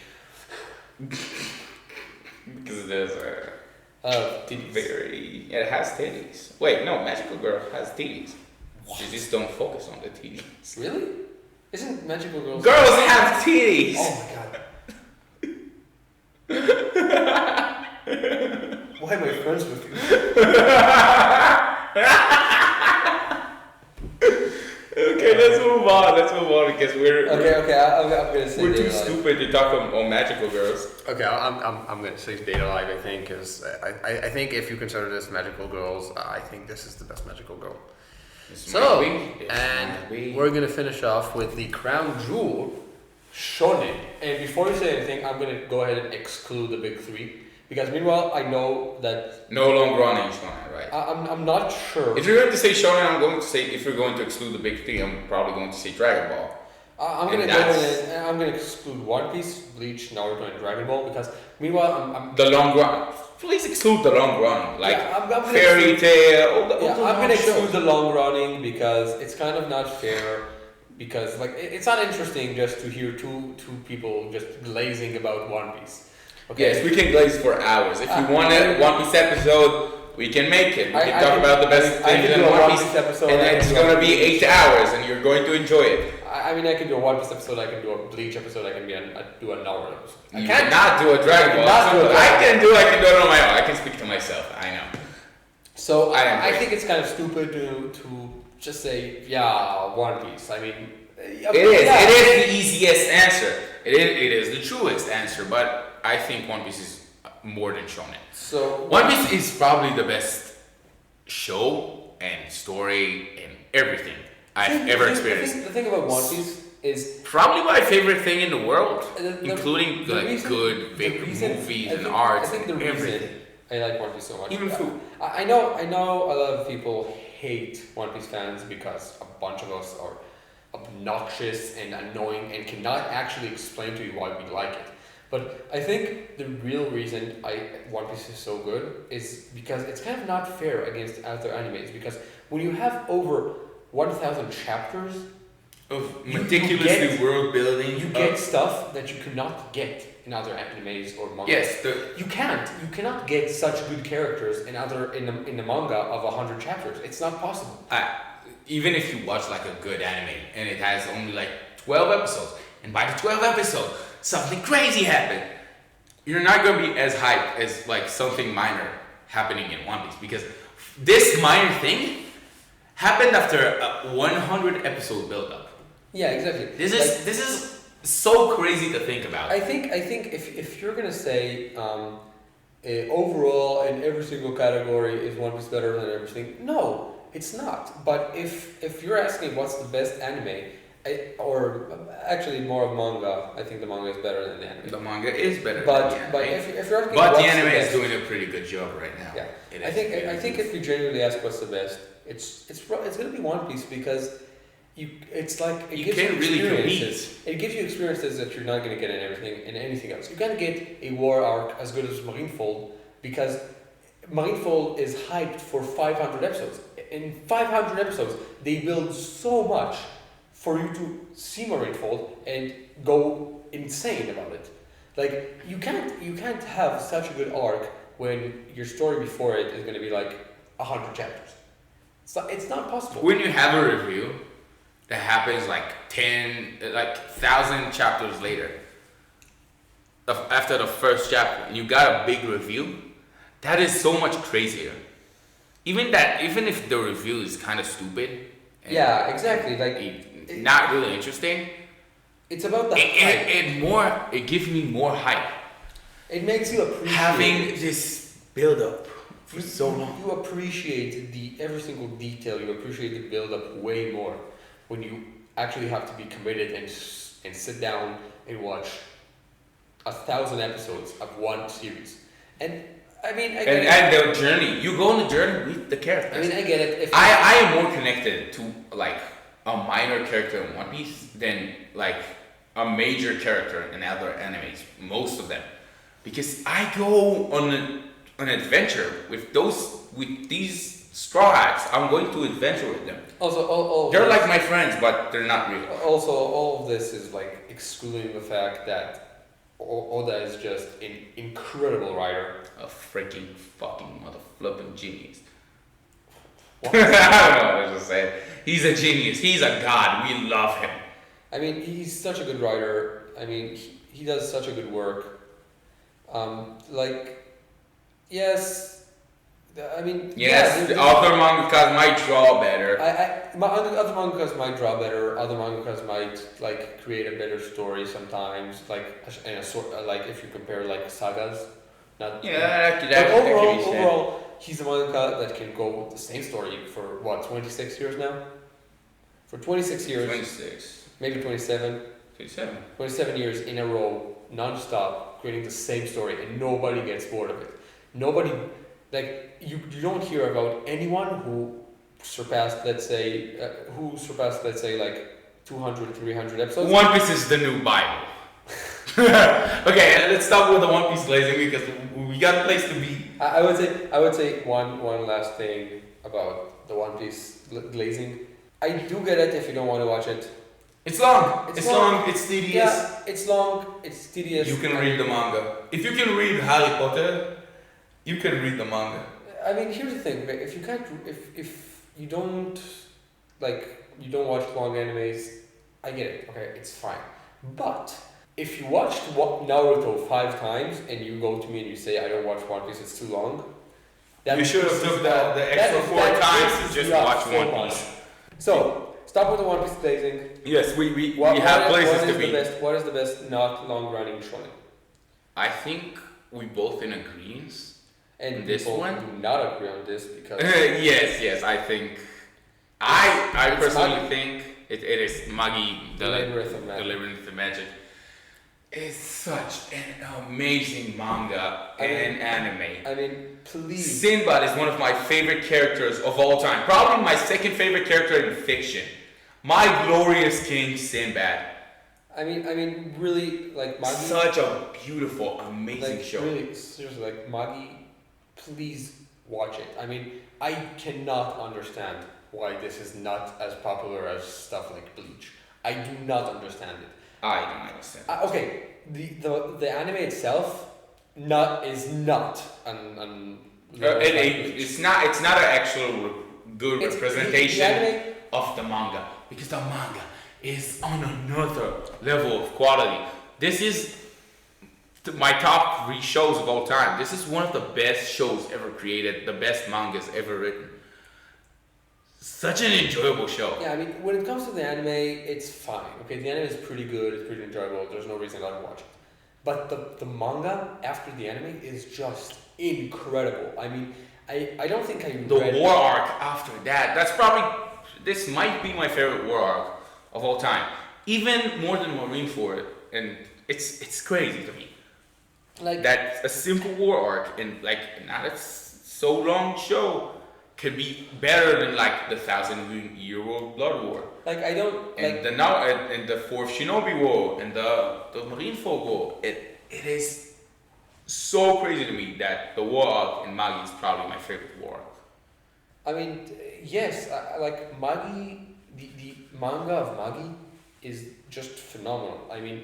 Because there's Titties. it has titties. Wait, no, magical girl has titties. You just don't focus on the titties. Really? Isn't Magical Girl? Girls have titties. Oh my god. Why am I friends with you? Okay, let's move on. Because we're Okay, I'm gonna say we're too Data Life. stupid to talk on magical girls. Okay, I'm gonna say Data Life. I think because I think if you consider this magical girls, I think this is the best magical girl. So, we're gonna finish off with the crown jewel, shonen. And before you say anything, I'm gonna go ahead and exclude the big three because meanwhile I know that No longer running shonen, right? I'm not sure. If you're going to say shonen, I'm going to say if you're going to exclude the big three, I'm probably going to say Dragon Ball. I'm gonna And go that's- in and I'm gonna exclude One Piece, Bleach, Naruto, and Dragon Ball because meanwhile I'm The long run. Please exclude the long run, like yeah, I'm gonna Fairy exclude- Tail. All the Yeah, long I'm gonna exclude shows. the long running because it's kind of not fair. Because like it's not interesting just to hear two people just glazing about One Piece. Okay. Yes, we can glaze for hours. If you want a One Piece episode, we can make it. We can talk about the best I things can in do a One Piece, episode. and I can it's do a gonna be Bleach 8 hours, and you're going to enjoy it. I mean, I can do a One Piece episode. I can do a Bleach episode. I can do a Naruto episode. I You can't. cannot do a Dragon Ball. cannot do a I Dragon can do it on my own. I can speak to myself. I know. So I am I great. think it's kind of stupid to just say yeah One Piece. I mean, It is the easiest answer. It is the truest answer. But I think One Piece is more than shonen. So One Piece is probably the best show and story and everything I've The ever thing- experienced. The thing about One Piece is Probably my favorite thing in the world, the- including the like reason- good the big reason- movies I and think- arts I think and the reason everything. I like One Piece so much. Even food. I know a lot of people hate One Piece fans because a bunch of us are obnoxious and annoying and cannot actually explain to you why we like it. But I think the real reason One Piece is so good is because it's kind of not fair against other animes, because when you have over 1,000 chapters, Of You meticulously get- world building. you get stuff that you cannot get in other animes or manga. Yes, You cannot get such good characters in the manga of 100 chapters. It's not possible. even if you watch like a good anime and it has only like 12 episodes, and by the 12th episode something crazy happened, you're not gonna be as hyped as like something minor happening in One Piece, because this minor thing happened after a 100 episode build up. Yeah, exactly. This is so crazy to think about. I think if you're gonna say overall in every single category is One Piece better than everything, no, it's not. But if you're asking what's the best anime, or actually more of manga, I think the manga is better than the anime. The manga is better But than the but anime. if you're asking But what's the anime is best, doing a pretty good job right now. Yeah. It I is. think if you genuinely ask what's the best, it's gonna be One Piece, because it's like it You gives can't you really experiences. It gives you experiences that you're not gonna get in anything else. You're gonna get a war arc as good as Marineford, because Marineford is hyped for 500 episodes. In 500 episodes, they build so much for you to see Marineford and go insane about it. Like you can't have such a good arc when your story before it is gonna be like 100 chapters. It's not possible. When you have a review that happens like 1,000 chapters later, after the first chapter, and you got a big review, that is so much crazier. Even if the review is kind of stupid, and Yeah, exactly. Like not really interesting, it's about the hype. it gives me more hype. It makes you appreciate Having this build up for so long. You appreciate every single detail. You appreciate the build up way more when you actually have to be committed and sit down and watch 1,000 episodes of one series. And I mean, I get it. And the journey, you go on the journey with the characters. I mean, I get it. If I am more connected to like a minor character in One Piece than like a major character in other animes, most of them, because I go on an adventure with these Straw Hats. I'm going to adventure with them. also all They're like my friends, but they're not real. Also, all of this is like excluding the fact that Oda is just an incredible writer. A freaking fucking motherflipping genius. What? I don't know what to just say. He's a genius. He's a god. We love him. I mean, he's such a good writer. I mean, he does such a good work. Like, yes, I mean, Yes, yeah, other mangakas might draw better. other mangakas might draw better. Other mangakas might like create a better story sometimes. Like in a sort, like if you compare like sagas, not Yeah, But that can be said. overall, he's a mangaka that can go with the same story for what 26 years now. For 26 years, 26. maybe 27. 27. 27 years in a row, non-stop, creating the same story, and nobody gets bored of it. Nobody, like, you don't hear about anyone who surpassed, let's say, like 200, 300 episodes. One Piece is the new Bible. Okay, let's start with the One Piece glazing because we got a place to be. I would say one last thing about the One Piece glazing. I do get it if you don't want to watch it. It's long. It's It's long. long. It's tedious. Yeah, it's long, it's tedious. You can read the manga. If you can read Harry Potter, you can read the manga. I mean, here's the thing: if you can't, if you don't watch long animes, I get it. Okay, it's fine. But if you watched Naruto 5 times and you go to me and you say I don't watch One Piece, it's too long. You should have took the extra 4 that times pisses to just me off watch so One much. Piece. So stop with the One Piece glazing. Yes, we What have places what to is be. the best? What is the best not long running shonen? I think we both in agreement And This people one? do not agree on this because Yes, I think. I It's personally Magi. think it is Magi, the Labyrinth of Magic. Labyrinth of Magic. It's such an amazing manga I mean- and anime. I mean, please. Sinbad is one of my favorite characters of all time. Probably my second favorite character in fiction. My glorious king Sinbad. I mean, really, like Magi. Such a beautiful, amazing Like show. really, seriously, like Magi, please watch it. I mean, I cannot understand why this is not as popular as stuff like Bleach. I do not understand it. I don't understand. Okay, the anime itself is not an It's not an actual good It's- representation the anime- of the manga, because the manga is on another level of quality. This is my top 3 shows of all time. This is one of the best shows ever created, the best mangas ever written. Such an enjoyable show. Yeah, I mean, when it comes to the anime, it's fine. Okay, the anime is pretty good. It's pretty enjoyable. There's no reason not to watch it. But the manga after the anime is just incredible. I mean, I don't think I The read war arc after that, this might be my favorite war arc of all time. Even more than Marineford, and it's crazy to me. like That a simple war arc in like not a so long show could be better than like the 1,000-year-old Blood War, like I don't and like the now and the fourth Shinobi War, and the Marineford War. It is so crazy to me that the war arc in Magi is probably my favorite war arc. I mean, yes, I like Magi. The manga of Magi is just phenomenal. I mean,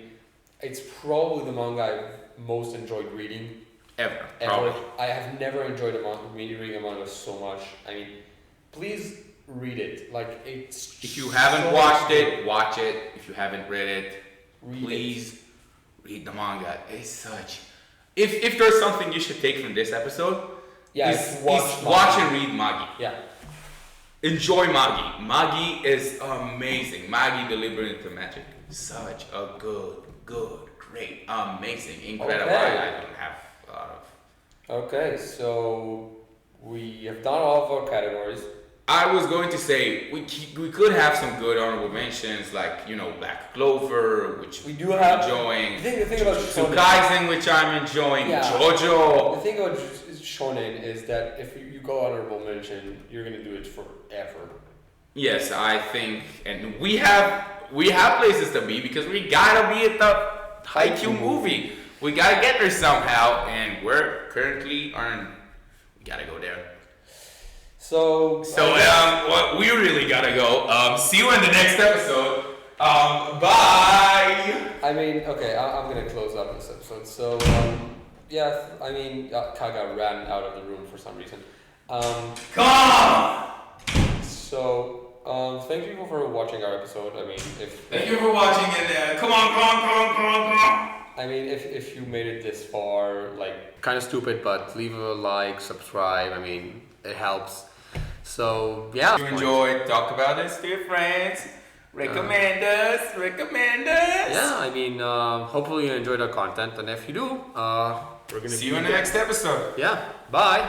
it's probably the manga I've most enjoyed reading Ever, ever. probably. I have never enjoyed reading a manga so much. I mean, please read it. Like it's. If you haven't so watched good. it, watch it. If you haven't read it, Read please read the manga. It's such. If there's something you should take from this episode, Yeah, is Magi. watch and read Magi. Yeah, Enjoy Magi. Magi is amazing. Magi the Labyrinth of Magic. Such a good, great, amazing, incredible. Okay. I don't have a lot of. okay, so we have done all of our categories. I was going to say we could have some good honorable mentions like Black Clover, which We do have. enjoying. The thing about Jujutsu shonen, Kaisen, which I'm enjoying. Yeah. JoJo. the thing about shonen is that if you go honorable mention, you're gonna do it forever. Yes, I think, and we have places to be because we gotta be at the Haikyuu movie. We gotta get there somehow, and we're currently we gotta go there. So Well, we really gotta go. See you in the next episode. Bye. I mean, okay, I'm gonna close up this episode. So yeah, I mean, Kaga ran out of the room for some reason. Come on. So thank you for watching our episode. I mean, Thank you for watching, and come on. I mean, if you made it this far, like, kind of stupid, but leave a like, subscribe. I mean, it helps. So yeah. If you enjoyed, talk about this to your friends. Recommend us. Yeah, I mean, hopefully you enjoyed our content, and if you do, we're gonna See you in the next episode. Yeah, bye.